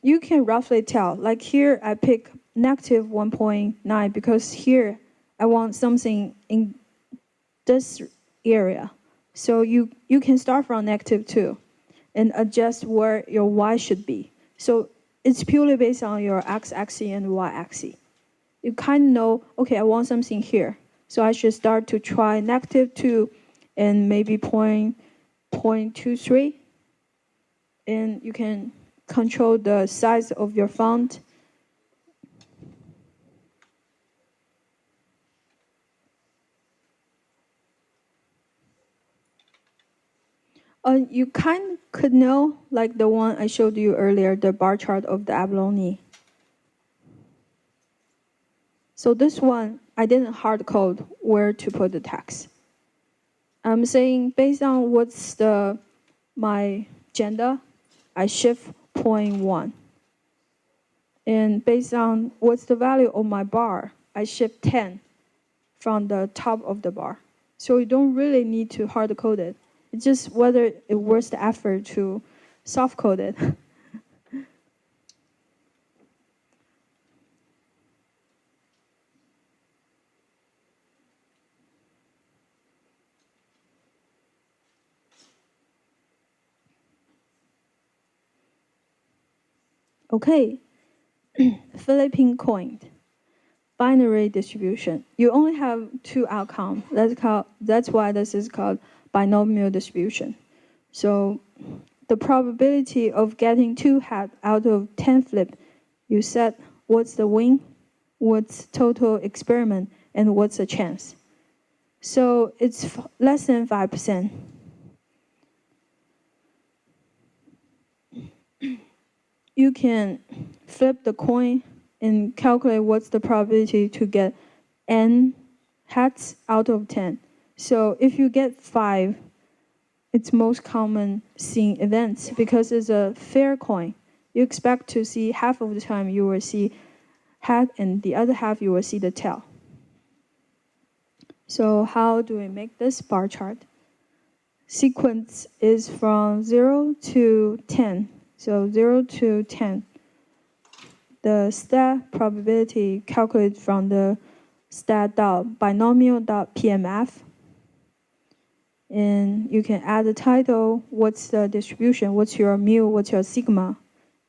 You can roughly tell. Like here, I pick -1.9 because here I want something in this area. So you can start from -2 and adjust where your y should be. So it's purely based on your x-axis and y-axis. You kind of know, okay, I want something here. So I should start to try -2 and maybe 0.23. And you can control the size of your font. You kind of could know, like the one I showed you earlier, the bar chart of the abalone. So this one, I didn't hard code where to put the text. I'm saying based on what's my gender, I shift 0.1. And based on what's the value of my bar, I shift 10 from the top of the bar. So you don't really need to hard code it. It's just whether it worth the effort to soft code it. Okay, flipping coin, binary distribution. You only have 2 outcomes. That's why this is called binomial distribution. So the probability of getting 2 heads out of 10 flip, you set what's the win, what's total experiment, and what's the chance. So it's less than 5%. You can flip the coin and calculate what's the probability to get n heads out of 10. So if you get 5, It's most common seen events because it's a fair coin. You expect to see half of the time you will see head and the other half you will see the tail. So how do we make this bar chart? Sequence is from 0 to 10. So 0 to 10. The stat probability calculated from the stat.binomial.pmf. And you can add the title, what's the distribution, what's your mu, what's your sigma.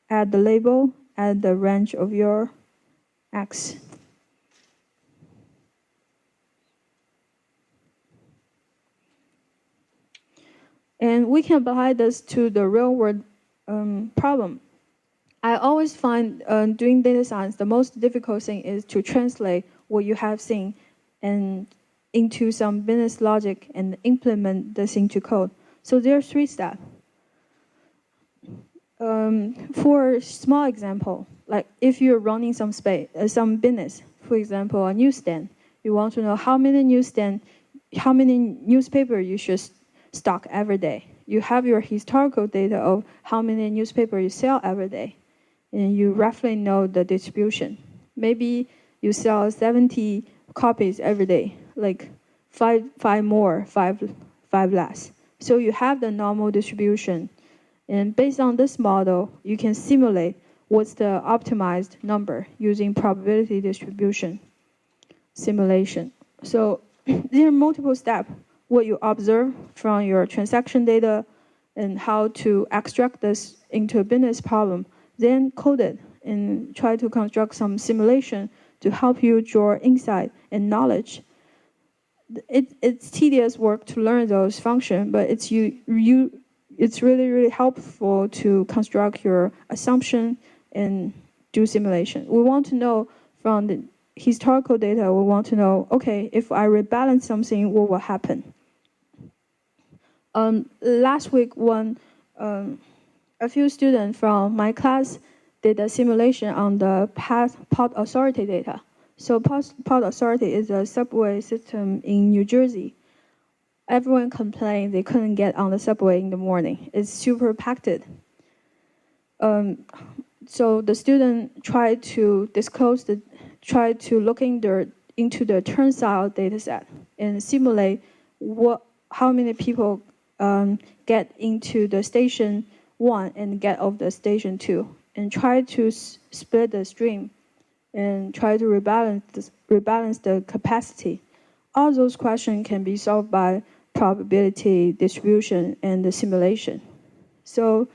Add the label, add the range of your x. And we can apply this to the real world problem. I always find doing data science, the most difficult thing is to translate what you have seen and into some business logic and implement this into code. So there are 3 steps. For a small example, like if you're running some business, for example, a newsstand, you want to know how many newspapers you should stock every day. You have your historical data of how many newspapers you sell every day, and you roughly know the distribution. Maybe you sell 70 copies every day, like five more, five less. So you have the normal distribution. And based on this model, you can simulate what's the optimized number using probability distribution simulation. So there are multiple steps. What you observe from your transaction data and how to extract this into a business problem, then code it and try to construct some simulation to help you draw insight and knowledge. It's tedious work to learn those functions, but it's really helpful to construct your assumption and do simulation. We want to know from the historical data, we want to know, okay, if I rebalance something, what will happen? Last week, a few students from my class did a simulation on the Port Authority data. So Port Authority is a subway system in New Jersey. Everyone complained they couldn't get on the subway in the morning. It's super packed. So the student tried to look into the turnstile data set and simulate how many people get into the station 1 and get off the station 2, and try to split the stream and try to rebalance the capacity. All those questions can be solved by probability distribution and the simulation. So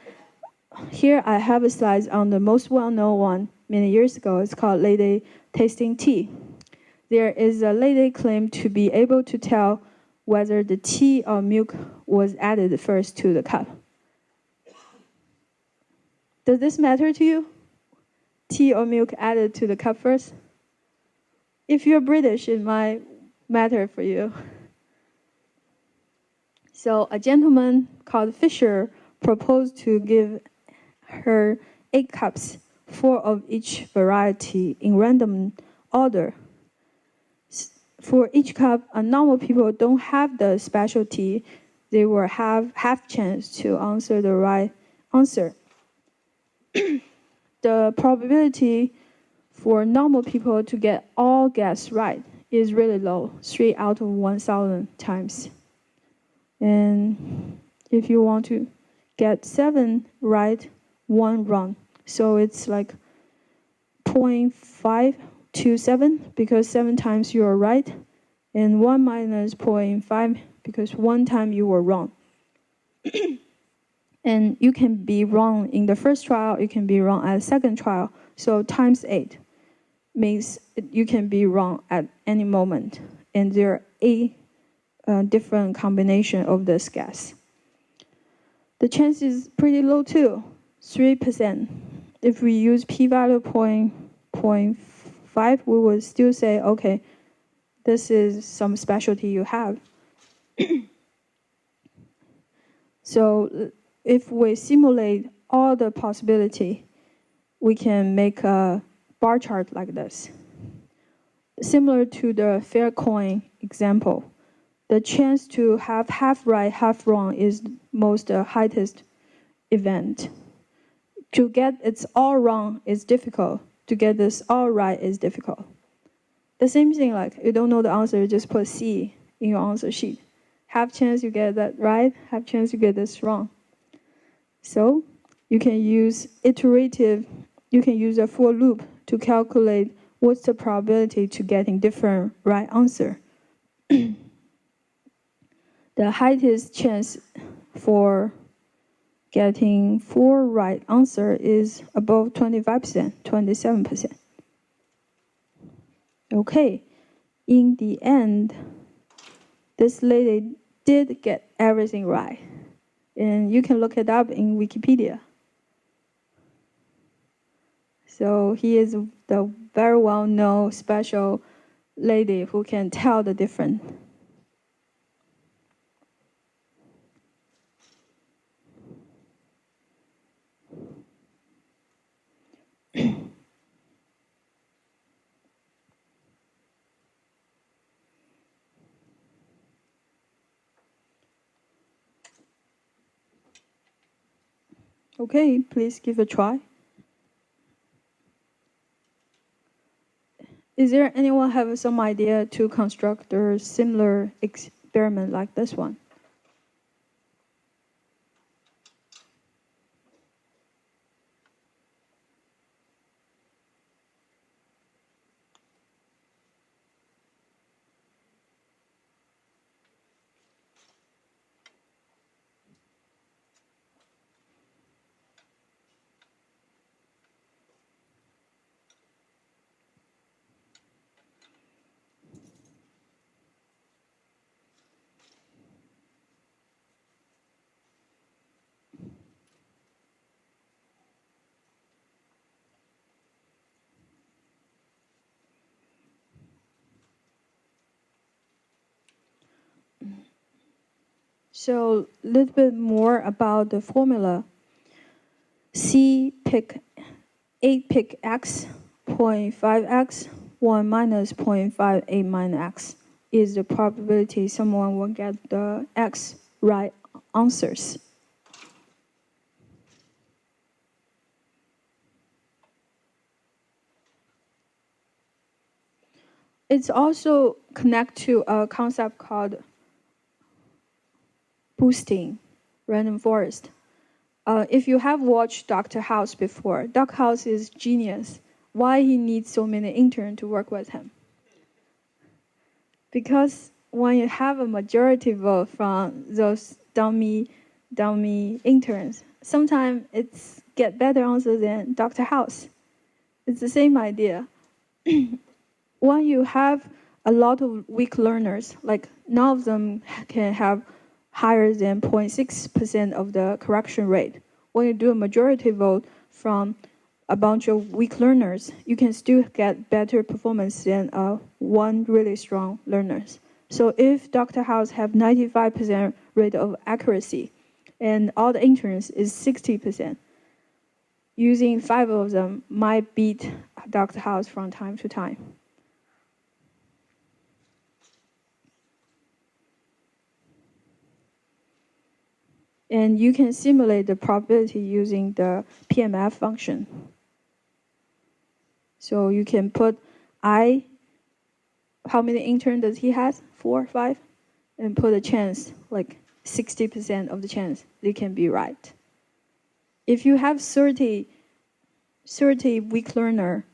here I have a slide on the most well-known one many years ago. It's called lady tasting tea. There is a lady claimed to be able to tell whether the tea or milk was added first to the cup. Does this matter to you? Tea or milk added to the cup first? If you're British, it might matter for you. So a gentleman called Fisher proposed to give her 8 cups, 4 of each variety in random order. For each cup, normal people don't have the specialty. They will have half chance to answer the right answer. The probability for normal people to get all guesses right is really low, 3 out of 1,000 times. And if you want to get 7 right, 1 wrong. So it's like 0.527 because 7 times you are right, and 1 minus 0.5 because 1 time you were wrong. And you can be wrong in the first trial, you can be wrong at the second trial. So times 8 means you can be wrong at any moment. And there are 8 different combinations of this guess. The chance is pretty low too, 3%. If we use p-value 0.5, we would still say, okay, this is some specialty you have. So if we simulate all the possibility, we can make a bar chart like this. Similar to the fair coin example, the chance to have half right, half wrong is most highest event. To get it's all wrong is difficult. To get this all right is difficult. The same thing, like you don't know the answer, you just put C in your answer sheet. Half chance you get that right, half chance you get this wrong. So you can use iterative, you can use a for loop to calculate what's the probability to getting different right answer. The highest chance for getting 4 right answer is above 25%, 27%. Okay, in the end, this lady did get everything right. And you can look it up in Wikipedia. So he is the very well-known special lady who can tell the difference. Okay, please give a try. Is there anyone have some idea to construct a similar experiment like this one? So a little bit more about the formula. C pick 8 pick x, 0.5x, 1 minus 0.58 minus x is the probability someone will get the x right answers. It's also connect to a concept called boosting random forest. If you have watched Dr. House before, Dr. House is genius. Why he needs so many interns to work with him? Because when you have a majority vote from those dummy interns, sometimes it's get better answers than Dr. House. It's the same idea. When you have a lot of weak learners, like none of them can have higher than 0.6% of the correction rate. When you do a majority vote from a bunch of weak learners, you can still get better performance than one really strong learners. So if Dr. House have 95% rate of accuracy and all the interns is 60%, using 5 of them might beat Dr. House from time to time. And you can simulate the probability using the PMF function. So you can put I, how many interns does he have? 4, 5? And put a chance, like 60% of the chance they can be right. If you have 30 weak learner,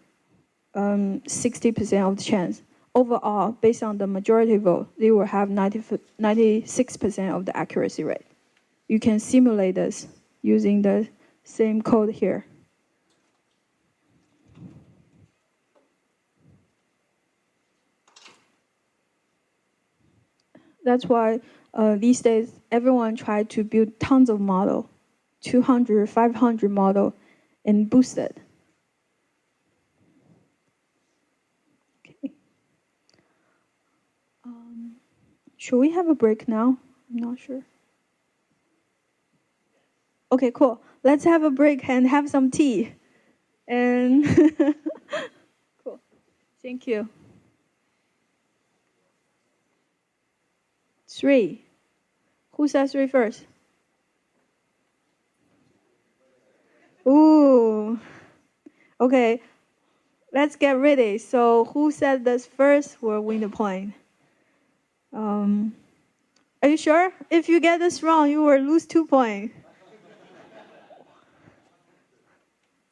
60% of the chance, overall, based on the majority vote, they will have 96% of the accuracy rate. You can simulate this using the same code here. That's why these days, everyone tries to build tons of model, 200, 500 model, and boost it. Okay. Should we have a break now? I'm not sure. Okay, cool. Let's have a break and have some tea. And cool. Thank you. 3. Who said 3 first? Ooh. Okay, let's get ready. So who said this first will win the point. Are you sure? If you get this wrong, you will lose 2 points.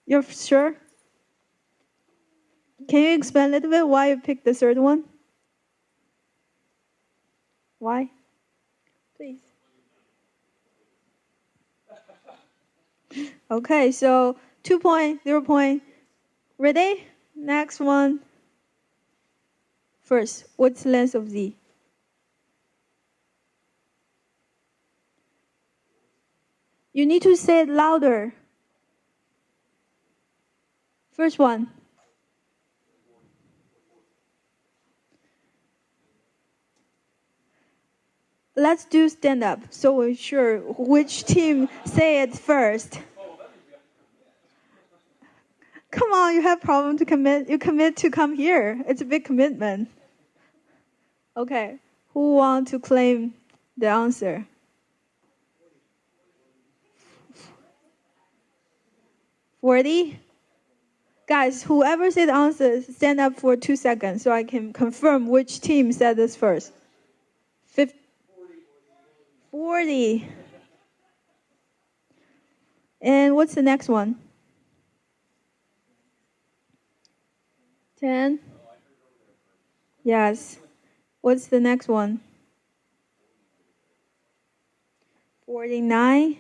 You're sure? Can you explain a little bit why you picked the third one? Why? Please. Okay, so 2 point, 0 point. Ready? Next one. First, what's the length of Z? You need to say it louder. First one. Let's do stand up so we're sure which team say it first. Come on, you have problem to commit. You commit to come here. It's a big commitment. Okay, who want to claim the answer? 40? Guys, whoever said the answer, stand up for 2 seconds so I can confirm which team said this first. 40. And what's the next one? 10? Yes. What's the next one? 49?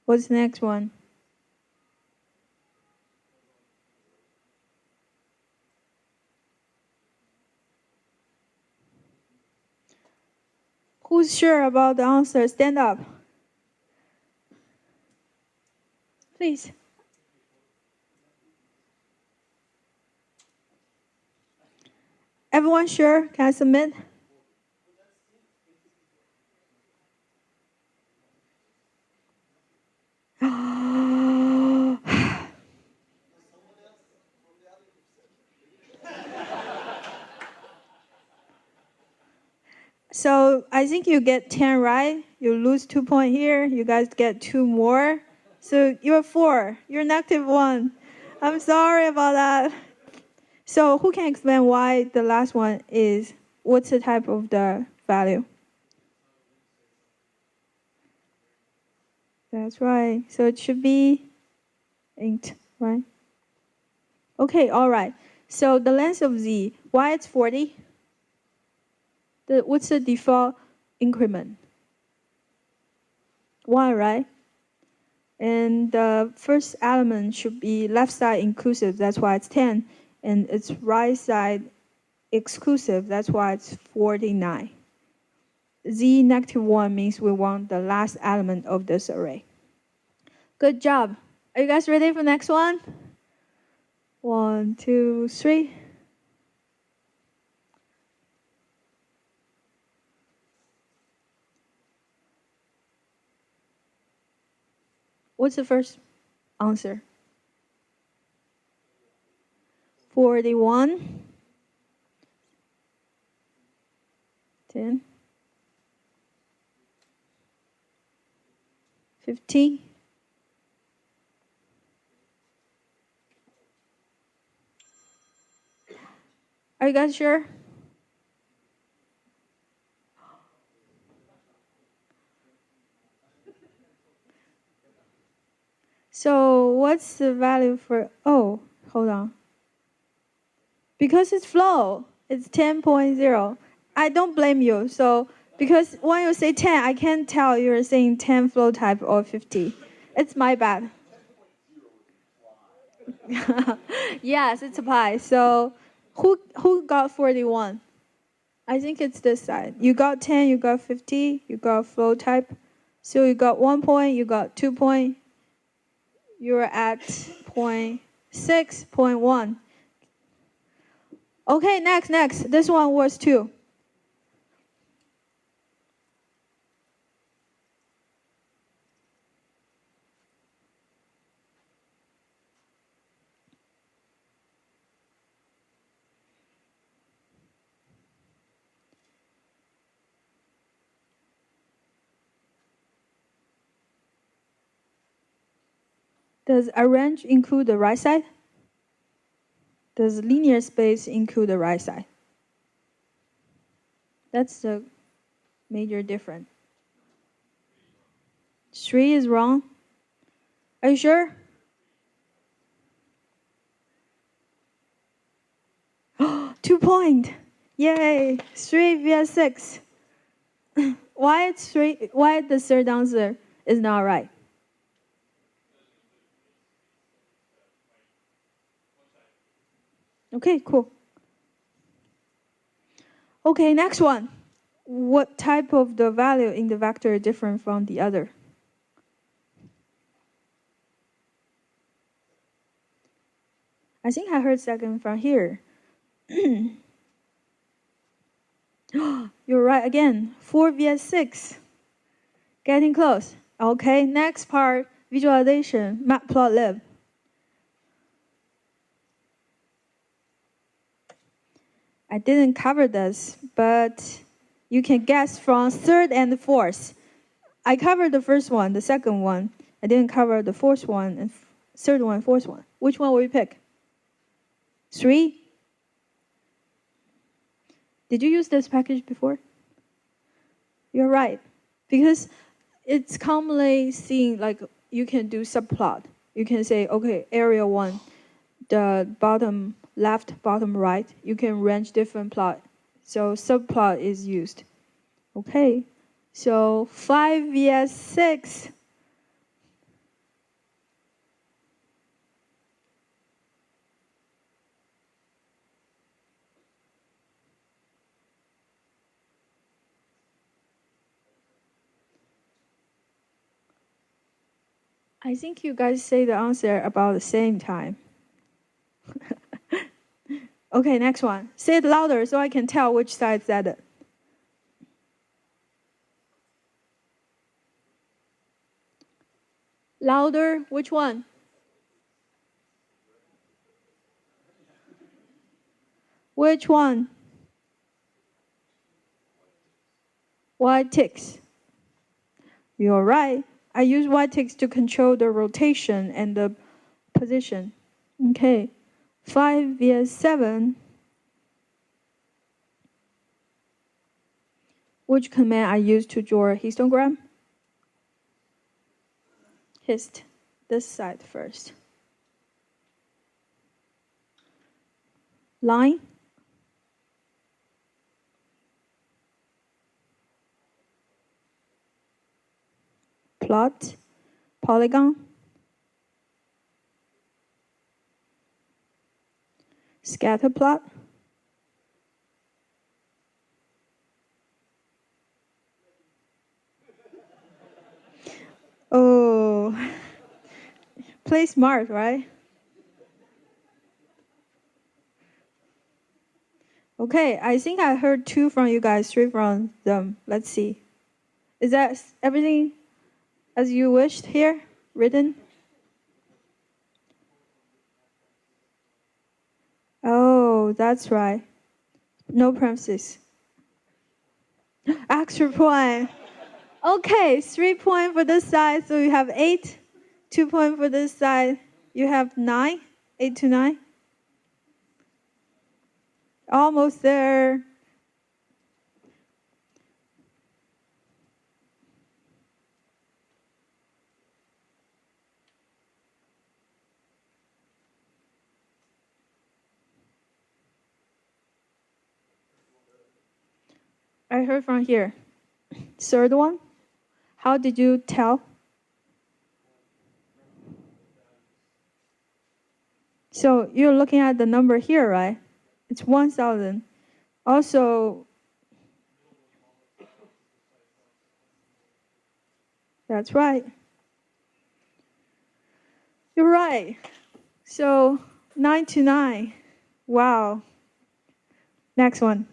What's the next one? Who's sure about the answer? Stand up. Please. Everyone sure? Can I submit? So I think you get 10 right. You lose 2 points here. You guys get 2 more. So you're 4. You're -1. I'm sorry about that. So who can explain why the last one is, what's the type of the value? That's right. So it should be int, right? Okay, all right. So the length of Z, why it's 40? What's the default increment? 1, right? And the first element should be left side inclusive, that's why it's 10. And it's right side exclusive, that's why it's 49. Z -1 means we want the last element of this array. Good job. Are you guys ready for the next one? 1, 2, 3. What's the first answer? 41. 10. 15. Are you guys sure? So what's the value for, oh, hold on. Because it's flow, it's 10.0. I don't blame you. So because when you say 10, I can't tell you're saying 10 flow type or 50. It's my bad. Yes, it's a pi. So who got 41? I think it's this side. You got 10, you got 50, you got flow type. So you got 1 point, you got 2 point. You're at 0.6.1. Okay, next. This one was 2. Does arrange include the right side? Does linear space include the right side? That's the major difference. 3 is wrong. Are you sure? Oh, 2 point. Yay. 3 vs 6. Why the third answer is not right? Okay, cool. Okay, next one. What type of the value in the vector is different from the other? I think I heard second from here. You're right again. 4 vs 6. Getting close. Okay, next part, visualization, matplotlib. I didn't cover this, but you can guess from third and fourth. I covered the first one, the second one. I didn't cover the fourth one and third one, fourth one. Which one will you pick? 3? Did you use this package before? You're right. Because it's commonly seen, like you can do subplot. You can say, okay, area 1, the bottom left, bottom right. You can range different plot. So subplot is used. Okay, so 5 vs 6. I think you guys say the answer about the same time. Okay, next one. Say it louder so I can tell which side said it. Louder, which one? Which one? White ticks. You're right. I use white ticks to control the rotation and the position. Okay. 5 vs 7. Which command I use to draw a histogram? Hist. This side first. Line. Plot. Polygon. Scatter plot. Oh, play smart, right? Okay, I think I heard 2 from you guys, 3 from them. Let's see. Is that everything as you wished here, written? Oh, that's right. No parentheses. Extra point. Okay, 3 points for this side, so you have 8. 2 points for this side, you have 9. 8 to 9. Almost there. I heard from here. Third one, how did you tell? So you're looking at the number here, right? It's 1,000. Also, that's right. You're right. So 9 to 9. Wow. Next one.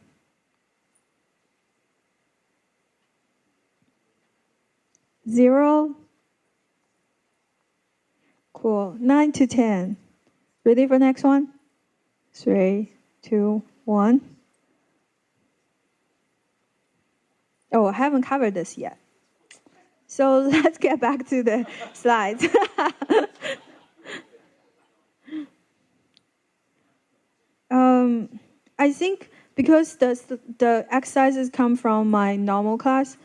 Zero. Cool. 9 to 10. Ready for next one? 3, 2, 1. Oh, I haven't covered this yet. So let's get back to the slides. I think because the exercises come from my normal class,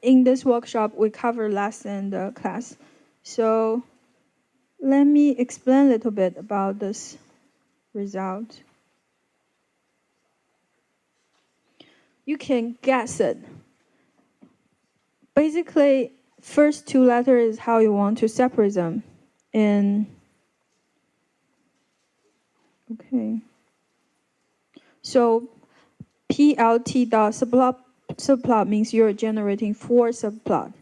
in this workshop we cover less than the class. So let me explain a little bit about this result. You can guess it. Basically, first two letters is how you want to separate them. Okay. So PLT dot subplot means you're generating 4 subplot.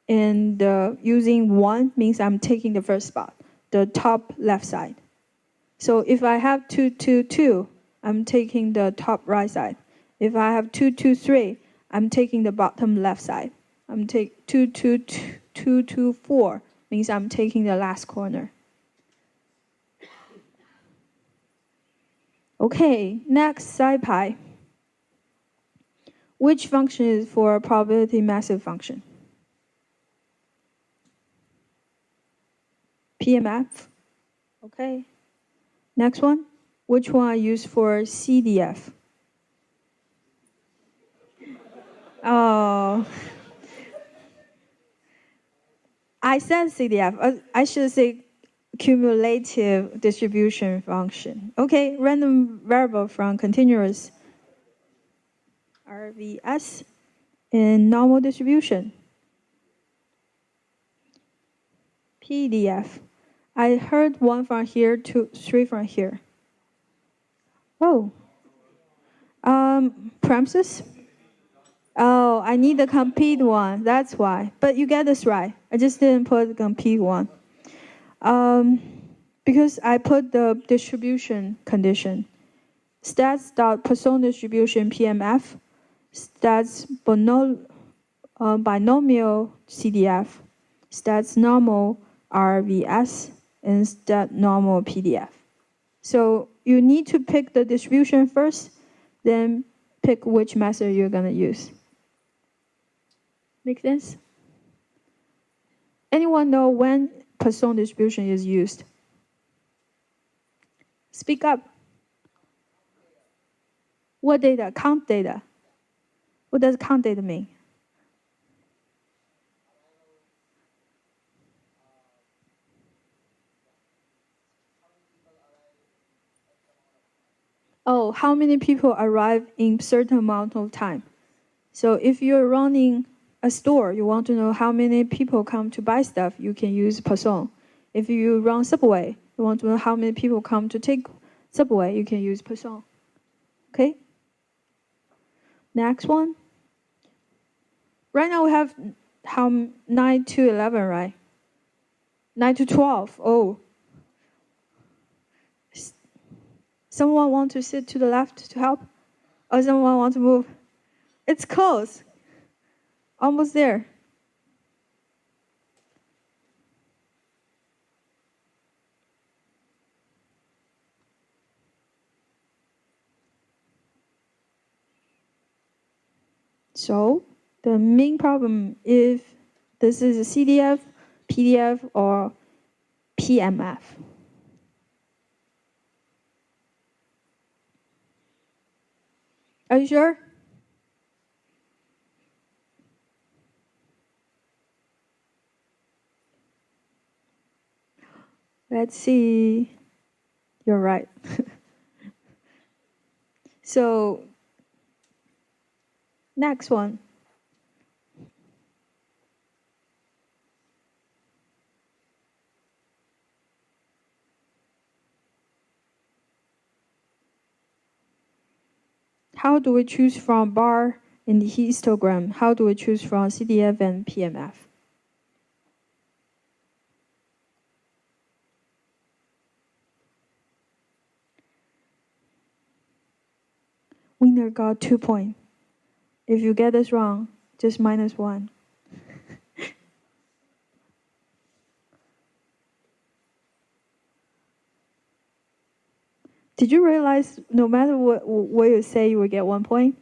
And using 1 means I'm taking the first spot, the top left side. So if I have 2, 2, 2, I'm taking the top right side. If I have 2, 2, 3, I'm taking the bottom left side. I'm taking 2, 2, 2, 2, 4, means I'm taking the last corner. Okay, next SciPy. Which function is for a probability massive function? PMF. Okay. Next one. Which one I use for CDF? Oh. I said CDF. I should say cumulative distribution function. Okay, random variable from continuous RVS in normal distribution. PDF. I heard 1 from here, 2, 3 from here. Oh. Premises? Oh, I need the complete one. That's why. But you get this right. I just didn't put the complete one. Because I put the distribution condition. Stats.Poisson distribution PMF, stats binomial CDF, stats normal RVS, and stat normal PDF. So you need to pick the distribution first, then pick which method you're going to use. Make sense? Anyone know when Poisson distribution is used? Speak up. What data? Count data. What does count data mean? Oh, how many people arrive in certain amount of time? So if you're running a store, you want to know how many people come to buy stuff, you can use Poisson. If you run Subway, you want to know how many people come to take Subway, you can use Poisson. Okay? Next one. Right now we have 9 to 11, right? 9 to 12. Oh. Someone want to sit to the left to help? Or someone want to move? It's close. Almost there. So the main problem if this is a CDF, PDF, or PMF. Are you sure? Let's see. You're right. So, next one. How do we choose from bar in the histogram? How do we choose from CDF and PMF? Winner got 2 points. If you get this wrong, just -1. Did you realize no matter what you say, you will get 1 point?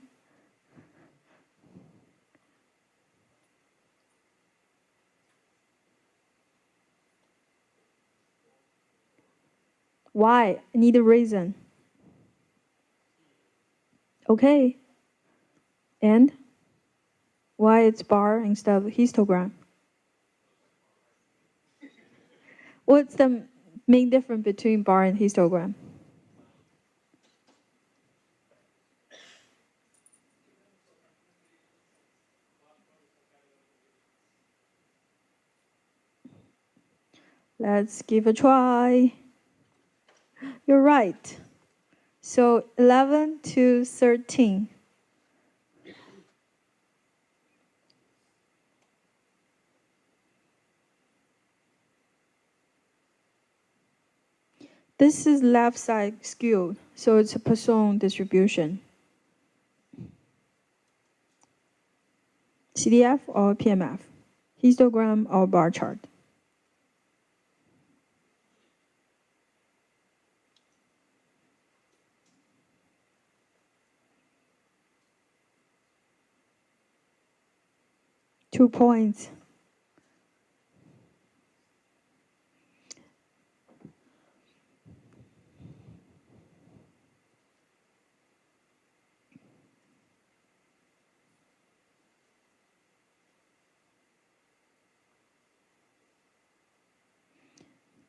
Why? I need a reason. Okay. And why it's bar instead of histogram? What's the main difference between bar and histogram? Let's give a try. You're right. So 11 to 13. This is left side skewed, so it's a Poisson distribution. CDF or PMF, histogram or bar chart. Two points.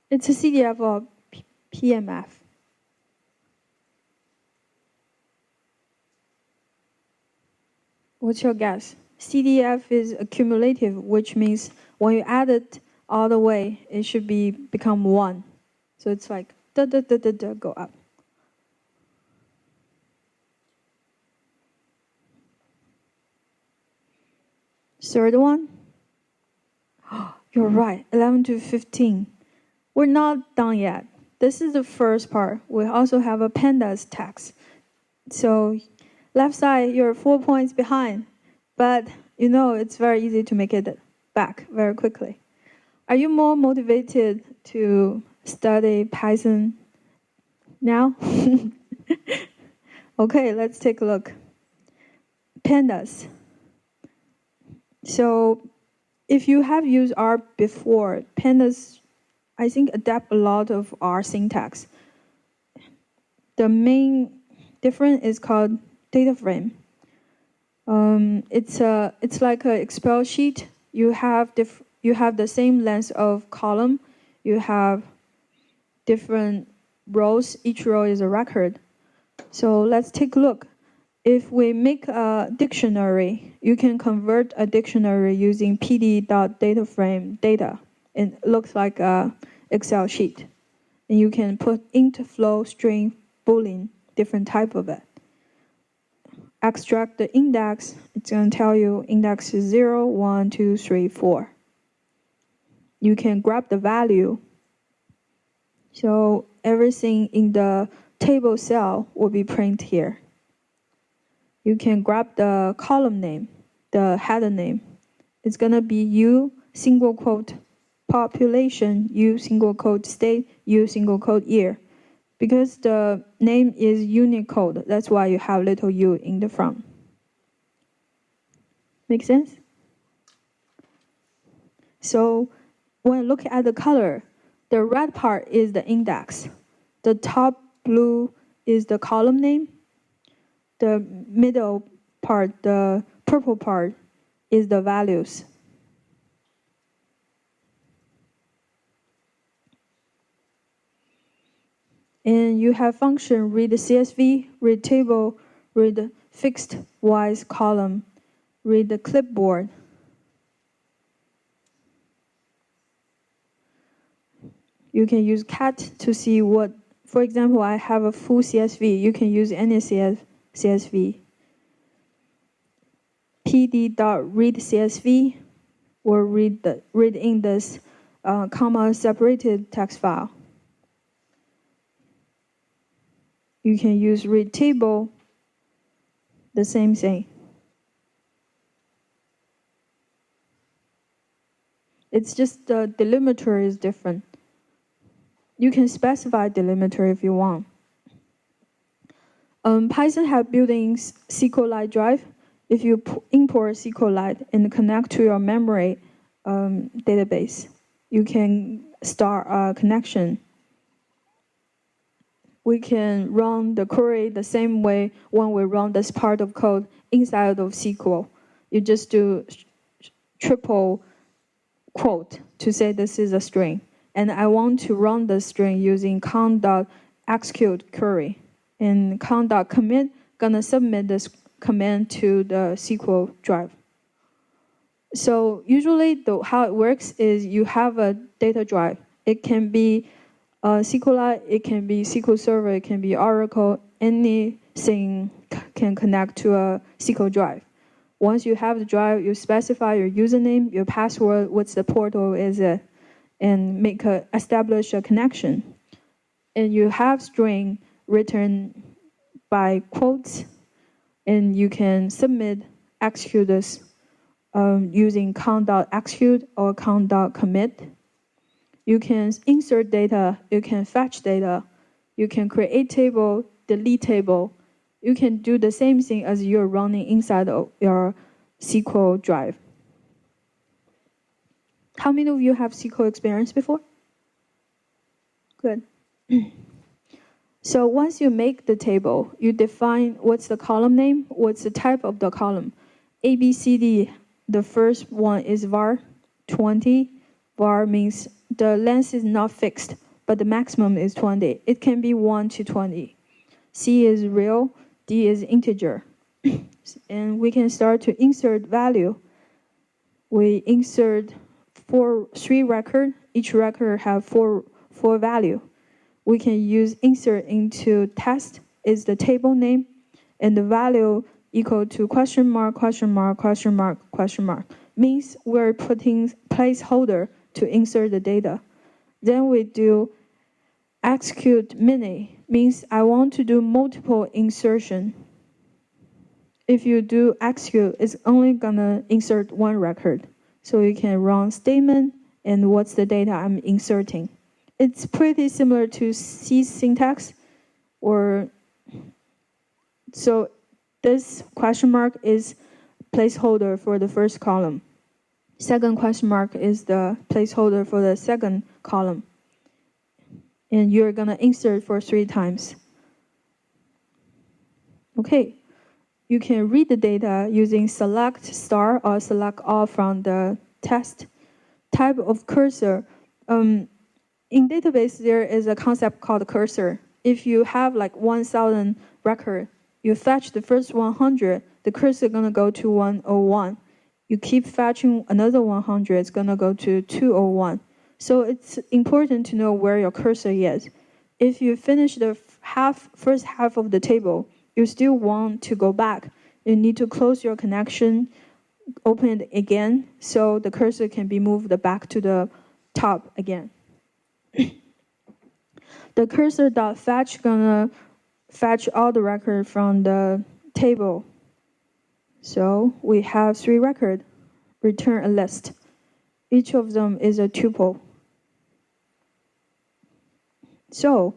It's a CDF or PMF. What's your guess? CDF is accumulative, which means when you add it all the way, it should become 1. So it's like go up. Third one? You're right, 11 to 15. We're not done yet. This is the first part. We also have a pandas text. So left side, you're 4 points behind. But you know it's very easy to make it back very quickly. Are you more motivated to study Python now? Okay, let's take a look. Pandas. So if you have used R before, pandas, I think, adapt a lot of R syntax. The main difference is called data frame. It's like an Excel sheet. You have the same length of column. You have different rows. Each row is a record. So let's take a look. If we make a dictionary, you can convert a dictionary using pd.dataframe data. It looks like a Excel sheet. And you can put int, flow, string, boolean, different type of it. Extract the index. It's going to tell you index is 0, 1, 2, 3, 4. You can grab the value. So everything in the table cell will be printed here. You can grab the column name, the header name. It's going to be U single quote population, U single quote state, U single quote year. Because the name is Unicode, that's why you have little u in the front. Make sense? So when you look at the color, the red part is the index. The top blue is the column name. The middle part, the purple part, is the values. And you have function read CSV, read table, read fixed wise column, read the clipboard. You can use cat to see what, for example, I have a full CSV. You can use any CSV. pd.read CSV will read in this comma separated text file. You can use read table, the same thing. It's just the delimiter is different. You can specify delimiter if you want. Python have built-in SQLite drive. If you import SQLite and connect to your memory database, you can start a connection. we can run the query the same way when we run this part of code inside of SQL. You just do triple quote to say this is a string. And I want to run the string using count.execute query. And count.commit gonna submit this command to the SQL drive. So usually how it works is you have a data drive. It can be SQLite, it can be SQL Server, it can be Oracle, anything can connect to a SQL drive. Once you have the drive, you specify your username, your password, what's the portal is it, and establish a connection. And you have string written by quotes, and you can execute this using count.execute or count.commit. You can insert data, you can fetch data, you can create table, delete table. You can do the same thing as you're running inside of your SQL drive. How many of you have SQL experience before? Good. So once you make the table, you define what's the column name, what's the type of the column. A, B, C, D, the first one is var 20. Var means the length is not fixed, but the maximum is 20. It can be 1 to 20. C is real, D is integer. And we can start to insert value. We insert 3 records. Each record have four value. We can use insert into test is the table name, and the value equal to question mark, question mark, question mark, question mark. Means we're putting placeholder to insert the data. Then we do execute many, means I want to do multiple insertion. If you do execute, it's only gonna insert 1 record. So you can run statement and what's the data I'm inserting. It's pretty similar to C syntax, so this question mark is placeholder for the first column. Second question mark is the placeholder for the second column. And you're gonna insert for 3 times. Okay, you can read the data using select star or select all from the test. Type of cursor. In database, there is a concept called cursor. If you have like 1,000 record, you fetch the first 100, the cursor is gonna go to 101. You keep fetching another 100, it's gonna go to 201. So it's important to know where your cursor is. If you finish the first half of the table, you still want to go back. You need to close your connection, open it again, so the cursor can be moved back to the top again. The cursor.fetch gonna fetch all the record from the table. So we have 3 records. Return a list. Each of them is a tuple. So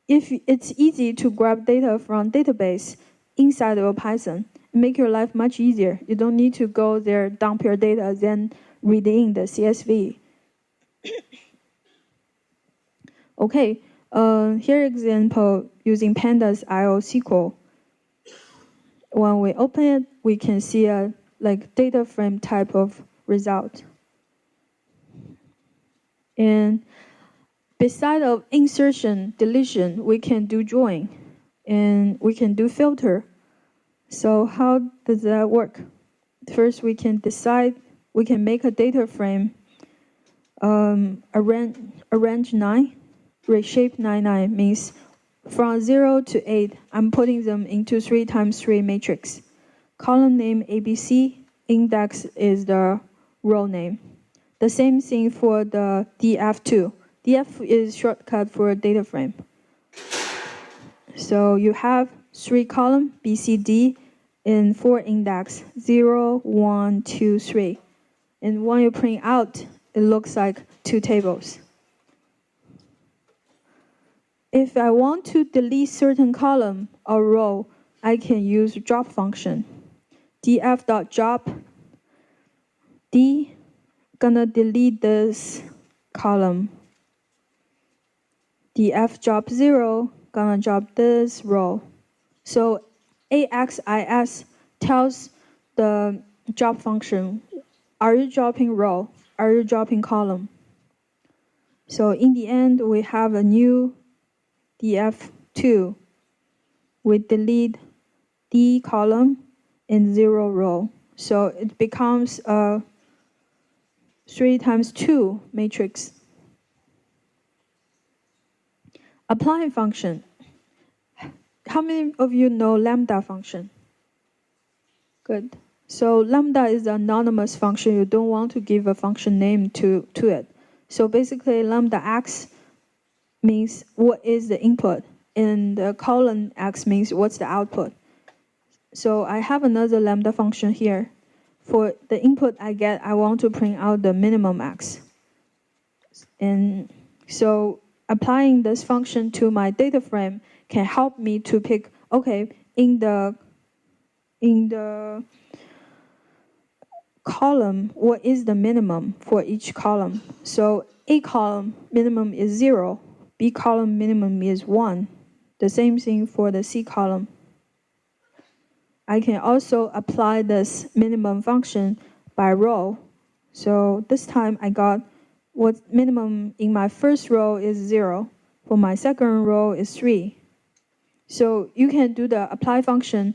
if it's easy to grab data from database inside of Python, make your life much easier. You don't need to go there, dump your data, then read in the CSV. Okay, here example using pandas IO SQL. When we open it, we can see a data frame type of result. And beside of insertion, deletion, we can do join, and we can do filter. So how does that work? First, we can make a data frame, arrange 9, reshape 99 means from 0 to 8, I'm putting them into 3 times 3 matrix. Column name ABC, index is the row name. The same thing for the df2. df is shortcut for data frame. So you have 3 column, B, C, D, and 4 index, 0, 1, 2, 3. And when you print out, it looks like 2 tables. If I want to delete certain column or row, I can use drop function. df.drop, D, gonna delete this column. df drop 0, gonna drop this row. So AXIS tells the drop function, are you dropping row? Are you dropping column? So in the end, we have a new df2. We delete D column and 0 row. So it becomes a 3 times 2 matrix. Applying function. How many of you know lambda function? Good. So lambda is an anonymous function. You don't want to give a function name to it. So basically, lambda x means what is the input, and the colon x means what's the output. So I have another lambda function here. For the input I get, I want to print out the minimum x. And so applying this function to my data frame can help me to pick, okay, in the column, what is the minimum for each column? So A column minimum is 0, B column minimum is 1. The same thing for the C column. I can also apply this minimum function by row. So this time I got what minimum in my first row is 0. For my second row is 3. So you can do the apply function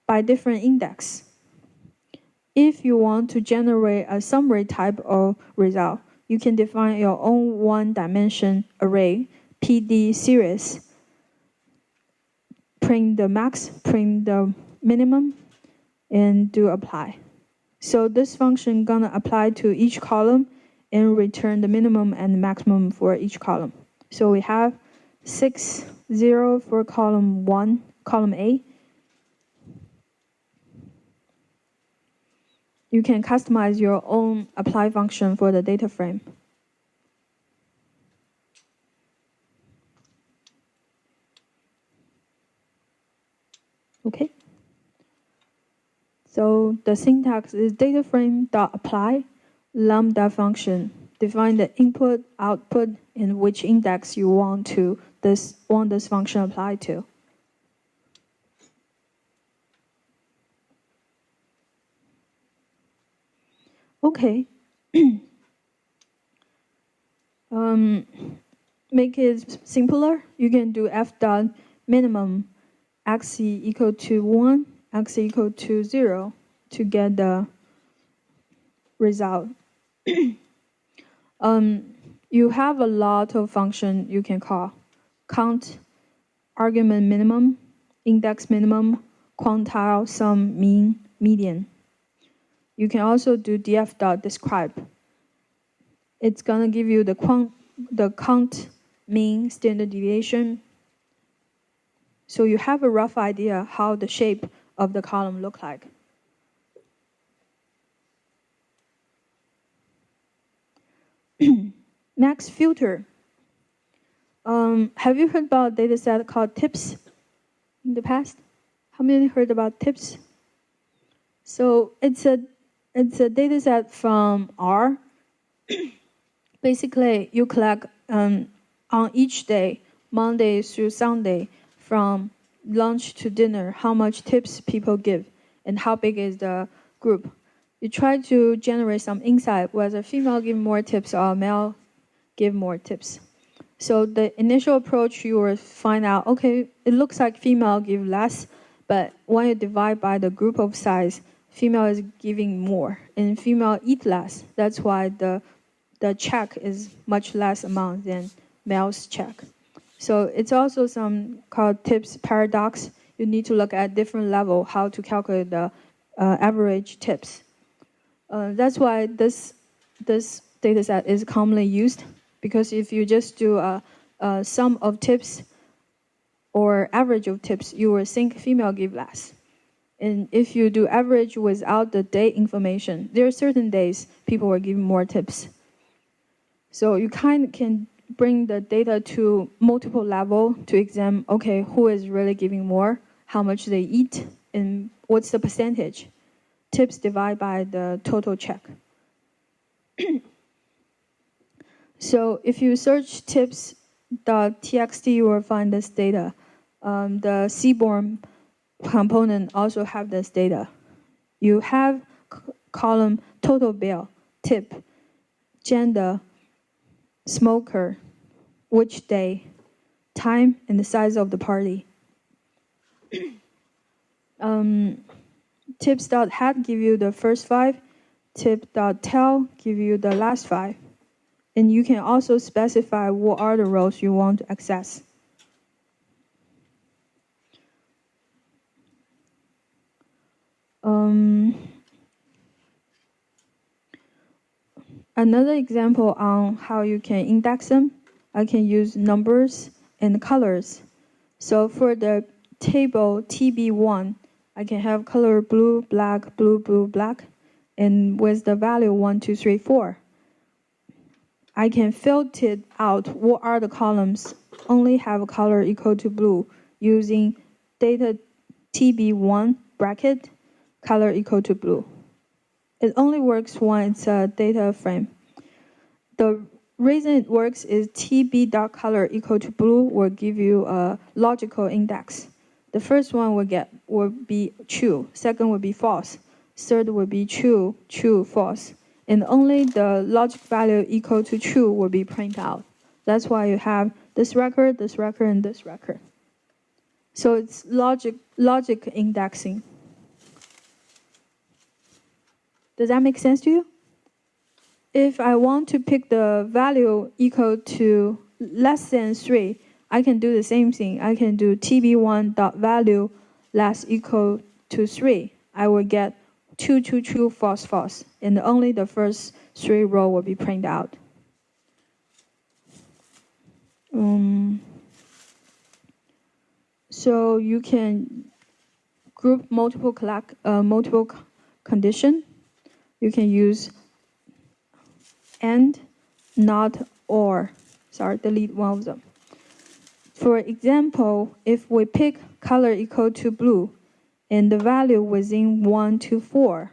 by different index. If you want to generate a summary type of result, you can define your own one-dimension array, PD series. Print the max, print the minimum, and do apply. So this function gonna apply to each column and return the minimum and maximum for each column. So we have 6, 0 for column 1, column A. You can customize your own apply function for the data frame. Okay. So the syntax is data frame.apply lambda function. Define the input, output, and which index you want this function applied to. Okay. Make it simpler. You can do f dot minimum x equal to 1, x equal to 0 to get the result. You have a lot of functions you can call. Count, argument minimum, index minimum, quantile, sum, mean, median. You can also do df.describe. It's gonna give you the count, mean, standard deviation. So you have a rough idea how the shape of the column look like. Next, filter. Have you heard about a data set called tips in the past? How many heard about tips? So it's a data set from R. Basically, you collect on each day, Monday through Sunday, from lunch to dinner, how much tips people give and how big is the group. You try to generate some insight whether female give more tips or male give more tips. So the initial approach, you will find out, okay, it looks like female give less, but when you divide by the group of size, female is giving more, and female eat less. That's why the check is much less amount than male's check. So it's also some called tips paradox. You need to look at different level how to calculate the average tips. That's why this data set is commonly used, because if you just do a sum of tips or average of tips, you will think female give less. And if you do average without the date information, there are certain days people will give more tips. So you kind of can bring the data to multiple level to examine, okay, who is really giving more, how much they eat, and what's the percentage. Tips divided by the total check. So if you search tips .txt will find this data. The Seaborn component also have this data. You have column total bill, tip, gender, smoker, which day, time, and the size of the party. Tips.head give you the first 5, tip.tail give you the last 5. And you can also specify what are the rows you want to access. Another example on how you can index them, I can use numbers and colors. So for the table TB1, I can have color blue, black, blue, blue, black, and with the value 1, 2, 3, 4. I can filter out what are the columns only have a color equal to blue using data TB1 bracket color equal to blue. It only works when it's a data frame. The reason it works is tb.color equal to blue will give you a logical index. The first one will be true, second will be false, third will be true, true, false. And only the logic value equal to true will be printed out. That's why you have this record, and this record. So it's logic indexing. Does that make sense to you? If I want to pick the value equal to less than 3, I can do the same thing. I can do tb1.value less equal to 3. I will get 2, 2, true, false, false. And only the first 3 rows will be printed out. So you can group multiple condition. You can use and, not, or. Sorry, delete one of them. For example, if we pick color equal to blue and the value within 1 to 4.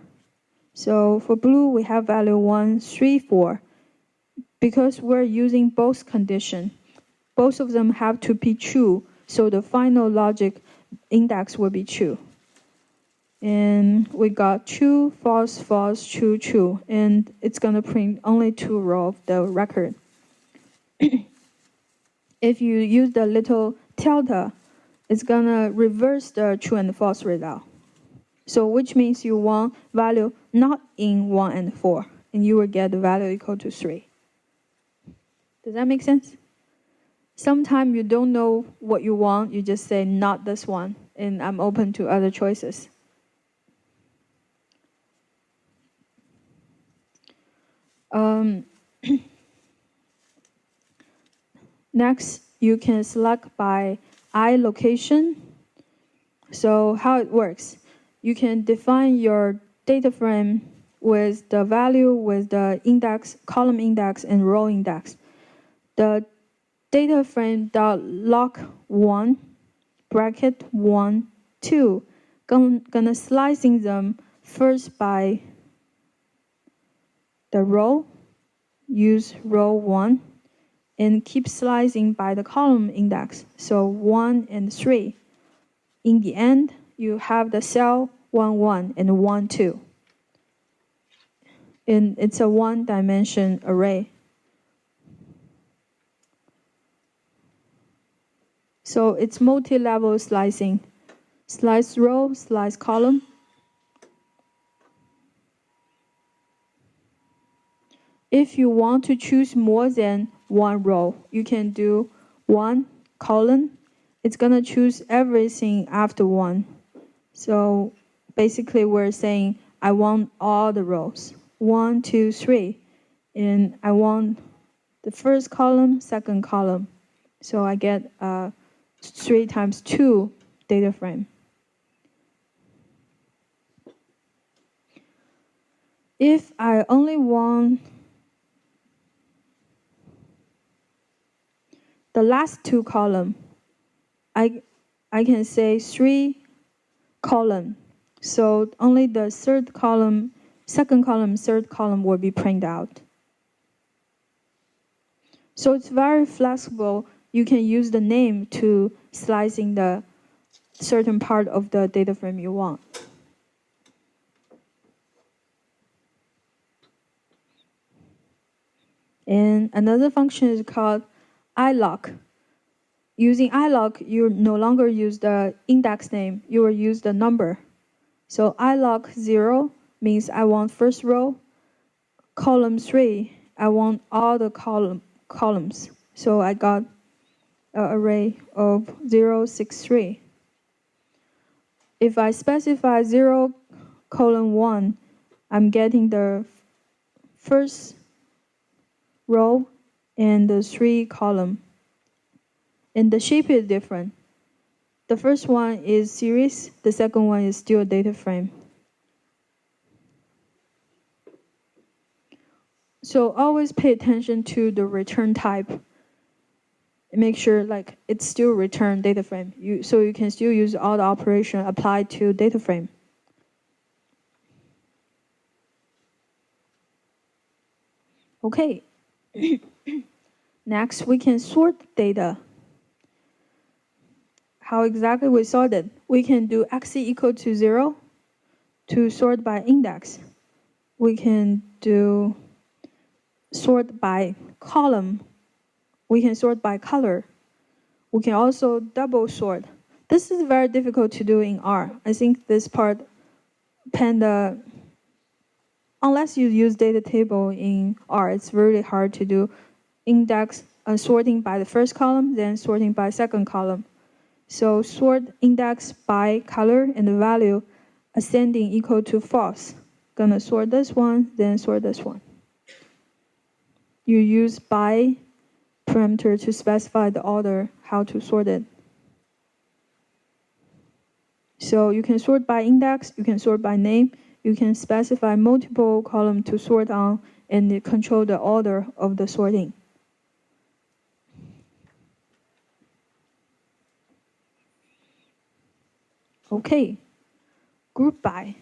So for blue, we have value 1, 3, 4. Because we're using both condition, both of them have to be true, so the final logic index will be true. And we got true, false, false, true, true. And it's going to print only 2 rows of the record. If you use the little tilde, it's going to reverse the true and false result. So which means you want value not in 1 and 4. And you will get the value equal to 3. Does that make sense? Sometimes you don't know what you want. You just say, not this one. And I'm open to other choices. Next, you can select by I location. So how it works, you can define your data frame with the value, with the index, column index, and row index. The data frame .log1 bracket 1, 2, gonna slicing them first by the row, use row 1, and keep slicing by the column index, so 1 and 3. In the end, you have the cell 1, 1 and 1, 2. And it's a one-dimension array. So it's multi-level slicing. Slice row, slice column. If you want to choose more than 1 row, you can do 1 colon. It's going to choose everything after 1. So basically we're saying I want all the rows. 1, 2, 3. And I want the first column, second column. So I get 3 times 2 data frame. If I only want the last 2 column, I can say 3 column. So only the third column, second column, third column will be printed out. So it's very flexible. you can use the name to slice in the certain part of the data frame you want. And another function is called iloc. Using iloc, you no longer use the index name, you will use the number. So iloc 0 means I want first row. Column 3, I want all the columns. So I got an array of 0, 6, 3. If I specify 0, column 1, I'm getting the first row and the 3 column. And the shape is different. The first one is series, the second one is still a data frame. So always pay attention to the return type. Make sure like it's still return data frame. So you can still use all the operation applied to data frame. Okay. Next, we can sort data. How exactly we sort it? We can do x equal to 0 to sort by index. We can do sort by column. We can sort by color. We can also double sort. This is very difficult to do in R. I think this part, Panda, unless you use data table in R, it's really hard to do index sorting by the first column, then sorting by second column. So sort index by color and the value ascending equal to false. Gonna sort this one, then sort this one. You use by parameter to specify the order, how to sort it. So you can sort by index, you can sort by name, you can specify multiple columns to sort on and control the order of the sorting. Okay, group by.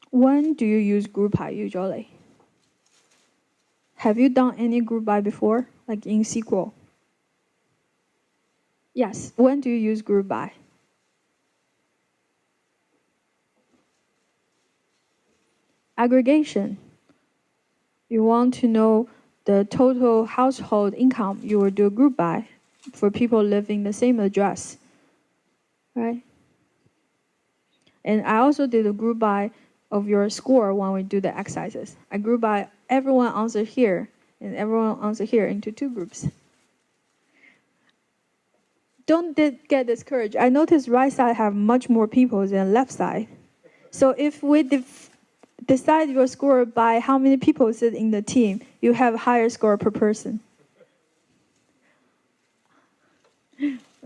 When do you use group by usually? Have you done any group by before, like in SQL? Yes, when do you use group by? Aggregation. You want to know the total household income, you will do group by for people living in the same address, right? And I also did a group by of your score when we do the exercises. I group by everyone answer here and everyone answer here into 2 groups. Don't get discouraged. I noticed right side have much more people than left side. So if we decide your score by how many people sit in the team, you have a higher score per person.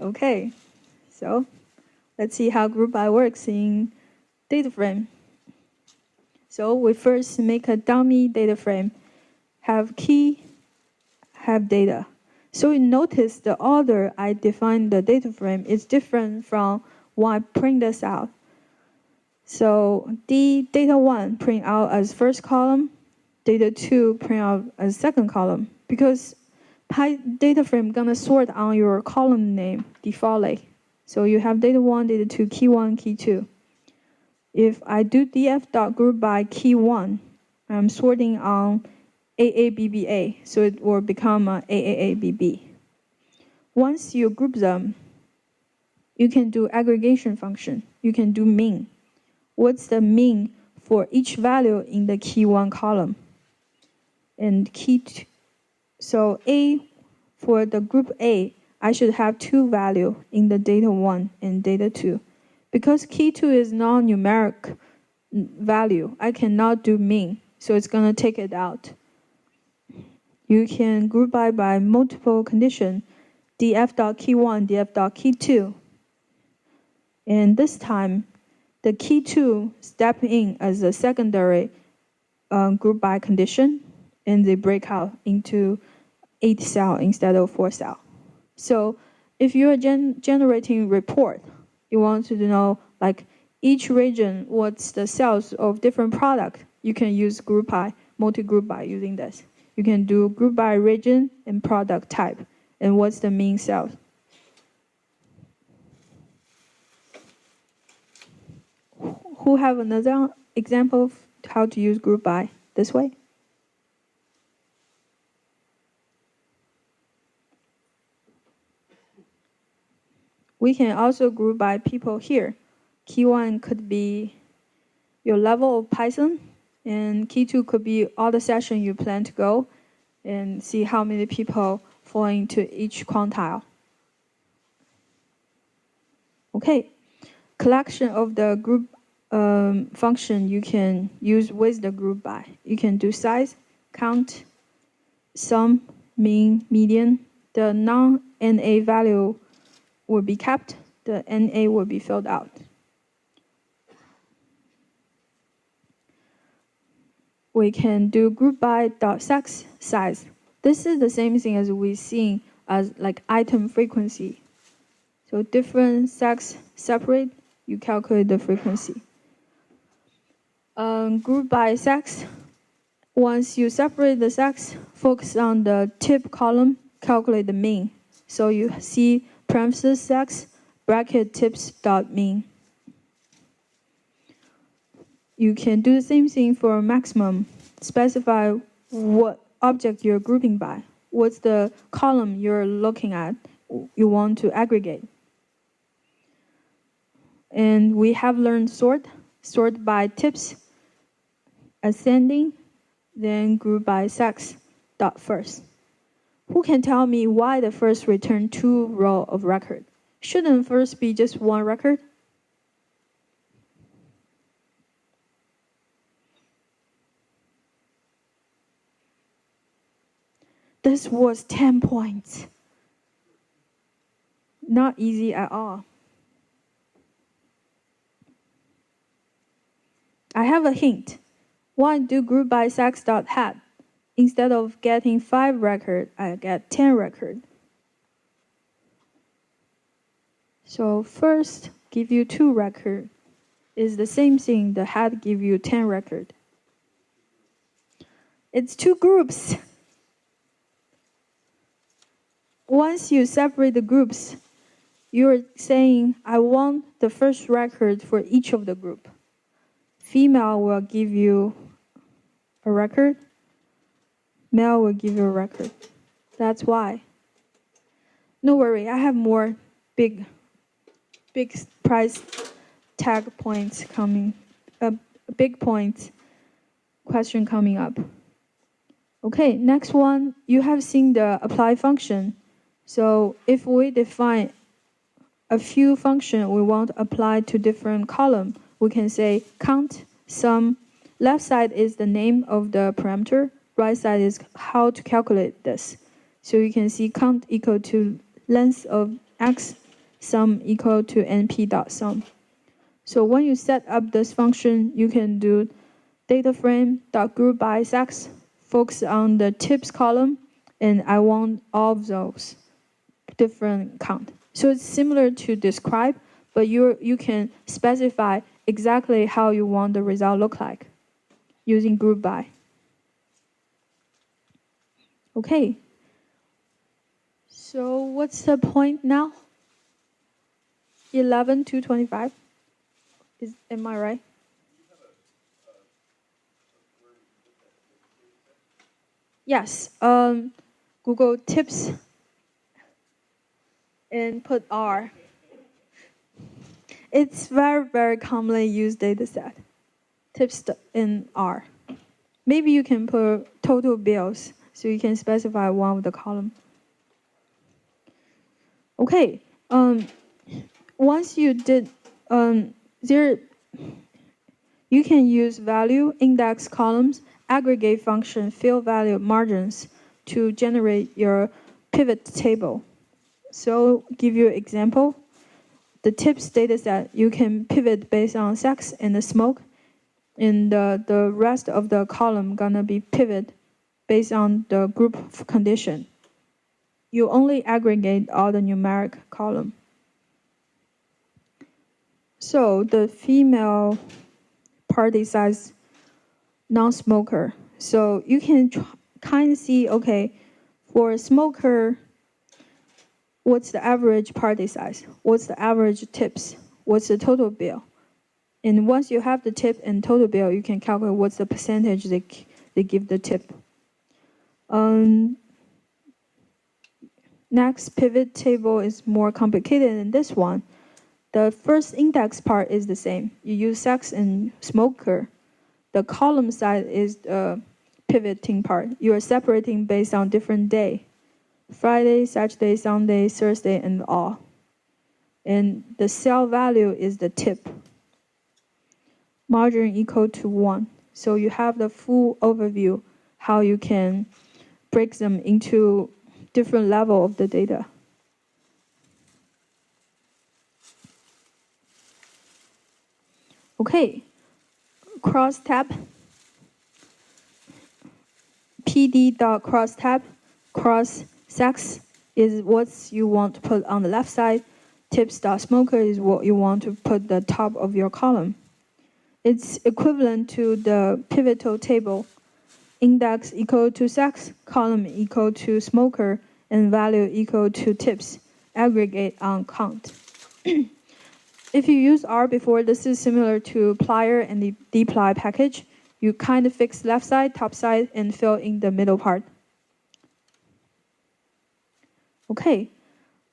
Okay, so let's see how group by works in data frame. So we first make a dummy data frame, have key, have data. So you notice the order I define the data frame is different from when I print this out. So data 1 print out as first column, data 2 print out as second column, because data frame gonna sort on your column name defaultly. So you have data 1, data 2, key 1, key 2. If I do df.group by key 1, I'm sorting on AABBA, so it will become AAABB. Once you group them, you can do aggregation function. You can do mean. What's the mean for each value in the key 1 column? And key 2. So A, for the group A, I should have 2 values in the data 1 and data 2. Because key 2 is non-numeric value, I cannot do mean, so it's going to take it out. You can group by multiple condition, df.key1, df.key2. And this time, the key 2 step in as a secondary group by condition, and they break out into 8 cell instead of 4 cell. So if you are generating report, you want to know like each region, what's the sales of different product, you can use group by multi-group by using this. You can do group by region and product type, and what's the mean cell. Who have another example of how to use group by this way? We can also group by people here. Key 1 could be your level of Python, and key 2 could be all the sessions you plan to go, and see how many people fall into each quantile. Okay, collection of the group function you can use with the group by. You can do size, count, sum, mean, median. The non-NA value will be kept. The NA will be filled out. We can do group by dot sex size. This is the same thing as we've seen as like item frequency. So different sex separate, you calculate the frequency. Group by sex. Once you separate the sex, focus on the tip column, calculate the mean. So you see parenthesis sex, bracket tips dot mean. You can do the same thing for maximum. Specify what object you're grouping by. What's the column you're looking at, you want to aggregate. And we have learned sort by tips, ascending, then group by sex, dot first. Who can tell me why the first return 2 row of record? Shouldn't first be just 1 record? This was 10 points. Not easy at all. I have a hint. Why do group by sex.head? Instead of getting 5 records, I get 10 records. So first, give you 2 records. Is the same thing, the head give you 10 records. It's 2 groups. Once you separate the groups, you're saying, I want the first record for each of the group. Female will give you a record. Male will give you a record. That's why. No worry, I have more big price tag points coming, big points question coming up. Okay, next one, you have seen the apply function. So if we define a few functions we want to apply to different columns, we can say count, sum. Left side is the name of the parameter. Right side is how to calculate this. So you can see count equal to length of x, sum equal to np.sum. So when you set up this function, you can do data frame dot group by sex, focus on the tips column, and I want all of those different count. So it's similar to describe, but you can specify exactly how you want the result look like using group by. Okay. So what's the point now? 11 to 25. Am I right? Yes. Google tips and put R. It's very, very commonly used data set. Tips in R. Maybe you can put total bills, so you can specify one of the column. Okay. Once you did, you can use value, index columns, aggregate function, fill value margins to generate your pivot table. So give you an example. The tips dataset, you can pivot based on sex and the smoke, and the rest of the column gonna be pivot based on the group condition. You only aggregate all the numeric column. So the female party size non-smoker, So you can kind of see, okay, for a smoker, what's the average party size? What's the average tips? What's the total bill? And once you have the tip and total bill, you can calculate what's the percentage they give the tip. Next pivot table is more complicated than this one. The first index part is the same. You use sex and smoker. The column side is the pivoting part. You are separating based on different day. Friday, Saturday, Sunday, Thursday, and all. And the cell value is the tip. Margin equal to 1. So you have the full overview how you can break them into different level of the data. Okay, cross tab. pd.cross tab. Cross sex is what you want to put on the left side. Tips.smoker is what you want to put the top of your column. It's equivalent to the pivotal table. Index equal to sex, column equal to smoker, and value equal to tips. Aggregate on count. If you use R before, this is similar to plier and the dply package. You kind of fix left side, top side, and fill in the middle part. Okay.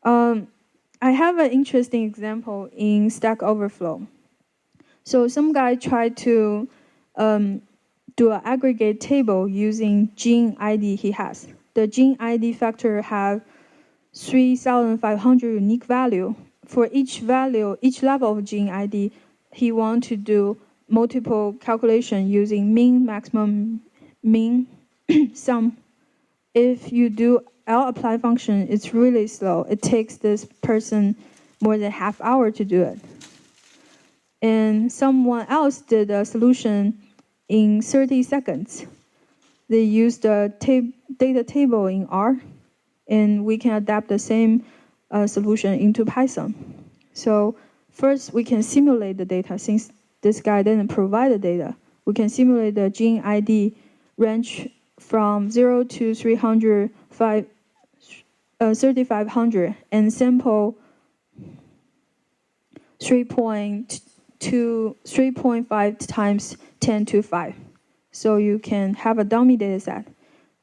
I have an interesting example in Stack Overflow. So some guy tried to do an aggregate table using gene ID he has. The gene ID factor have 3,500 unique value. For each value, each level of gene ID, he want to do multiple calculation using mean, maximum, mean, sum. If you do lapply function, it's really slow. It takes this person more than half hour to do it. And someone else did a solution in 30 seconds. They used the data table in R, and we can adapt the same solution into Python. So first, we can simulate the data. Since this guy didn't provide the data, we can simulate the gene ID range from 0 to 3,500 and sample 3.5 times 10 to 5. So you can have a dummy data set.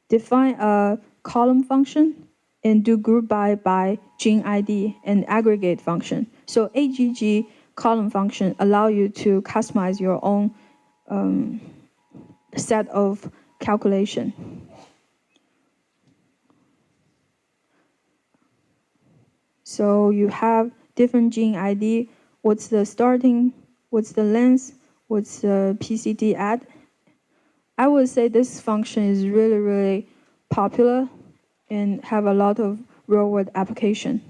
Define a column function and do group by gene ID and aggregate function. So AGG column function allow you to customize your own set of calculation. So you have different gene ID. What's the starting? What's the length? What's the PCD add? I would say this function is really, really popular and have a lot of real-world application.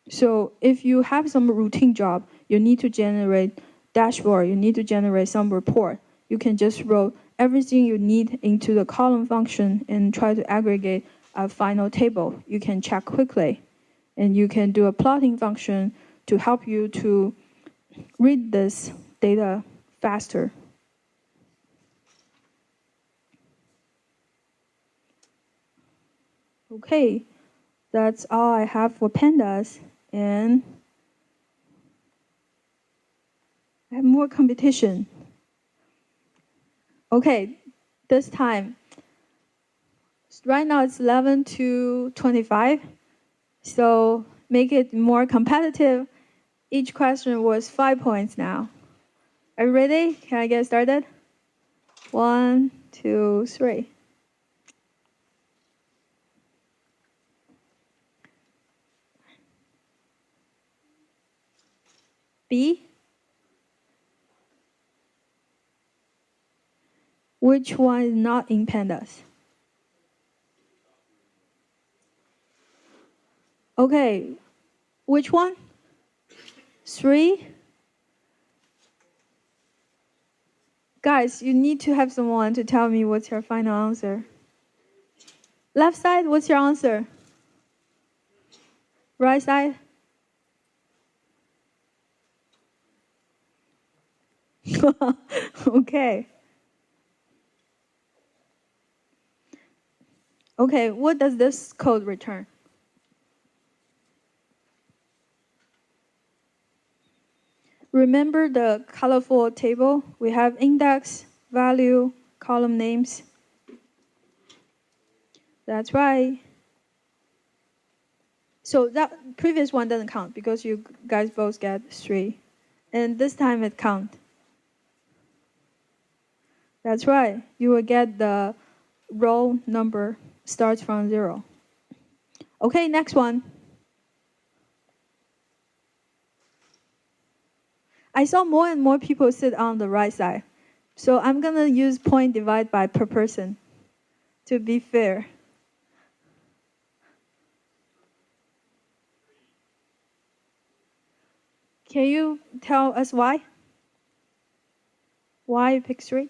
So if you have some routine job, you need to generate dashboard, you need to generate some report. You can just write everything you need into the column function and try to aggregate a final table. You can check quickly. And you can do a plotting function to help you to read this data faster. Okay, that's all I have for pandas. And I have more competition. Okay, this time. Right now it's 11 to 25. So make it more competitive. Each question was 5 points now. Are you ready? Can I get started? 1, 2, 3. B. Which one is not in pandas? Okay, which one? 3? Guys, you need to have someone to tell me what's your final answer. Left side, what's your answer? Right side? Okay. Okay, what does this code return? Remember the colorful table? We have index, value, column names. That's right. So that previous one doesn't count because you guys both get 3. And this time it counts. That's right. You will get the row number starts from 0. Okay, next one. I saw more and more people sit on the right side. So I'm going to use point divide by per person to be fair. Can you tell us why? Why you pick 3?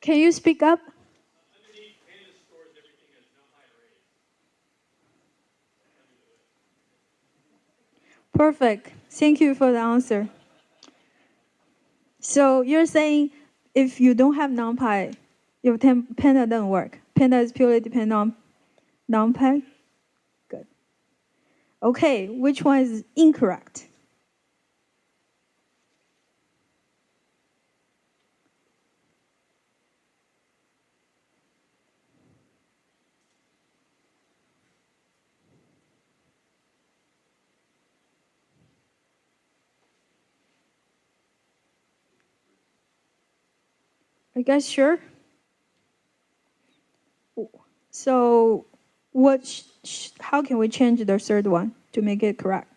Can you speak up? Perfect. Thank you for the answer. So you're saying if you don't have NumPy, your Panda doesn't work. Panda is purely dependent on NumPy? Good. Okay, which one is incorrect? Are you guys sure? So how can we change the third one to make it correct?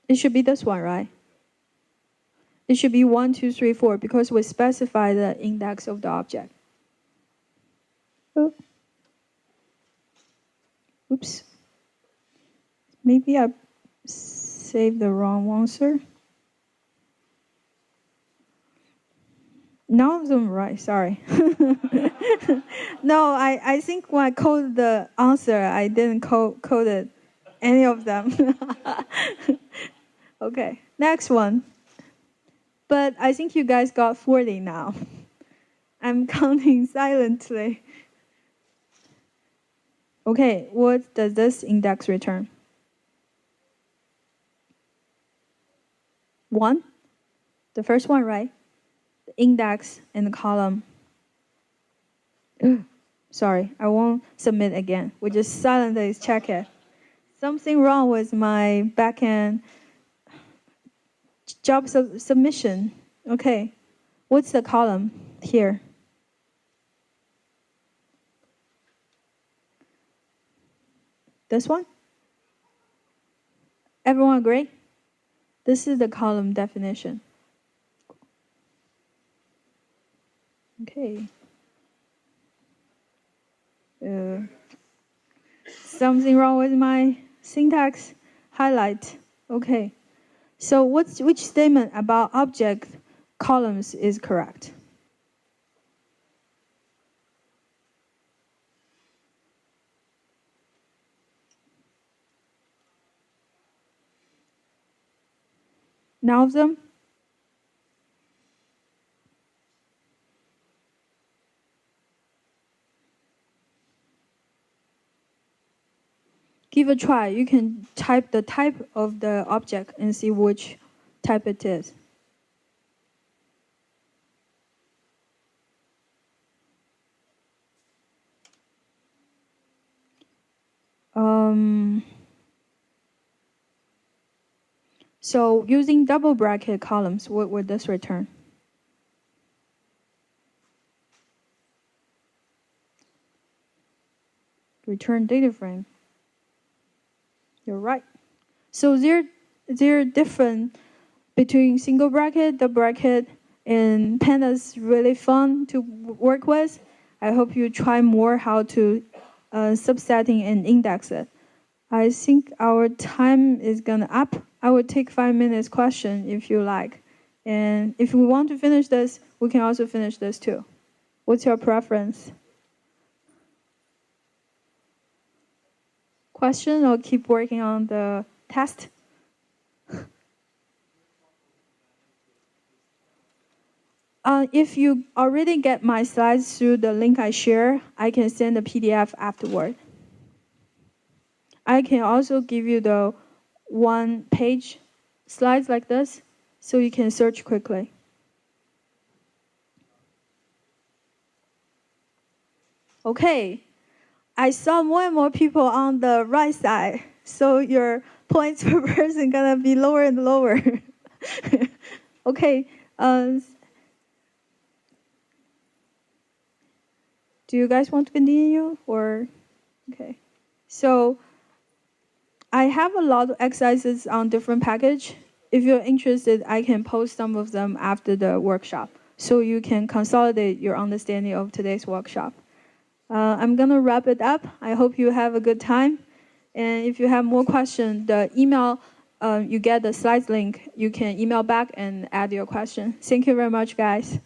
It should be this one, right? It should be 1, 2, 3, 4 because we specify the index of the object. Oh. Oops. Maybe I saved the wrong answer. None of them right, sorry. No, I think when I coded the answer, I didn't code any of them. Okay, next one. But I think you guys got 40 now. I'm counting silently. Okay, what does this index return? 1? The first one, right? The index and the column. Sorry, I won't submit again. We just silently check it. Something wrong with my backend job submission. Okay, what's the column here? This one? Everyone agree? This is the column definition. Okay. Something wrong with my syntax highlight. Okay. So which statement about object columns is correct? None of them? Give a try. You can type the type of the object and see which type it is. So using double bracket columns, what would this return? Return data frame. You're right. So they're different between single bracket, double bracket, and pandas really fun to work with. I hope you try more how to subsetting and index it. I think our time is gonna up. I will take 5 minutes question if you like. And if we want to finish this, we can also finish this too. What's your preference? Question or keep working on the test? If you already get my slides through the link I share, I can send a PDF afterward. I can also give you the one-page slides like this, so you can search quickly. Okay, I saw more and more people on the right side, so your points per person gonna be lower and lower. Okay. Do you guys want to continue or? Okay. So I have a lot of exercises on different package. If you're interested, I can post some of them after the workshop, so you can consolidate your understanding of today's workshop. I'm gonna wrap it up. I hope you have a good time. And if you have more questions, the email, you get the slides link, you can email back and add your question. Thank you very much, guys.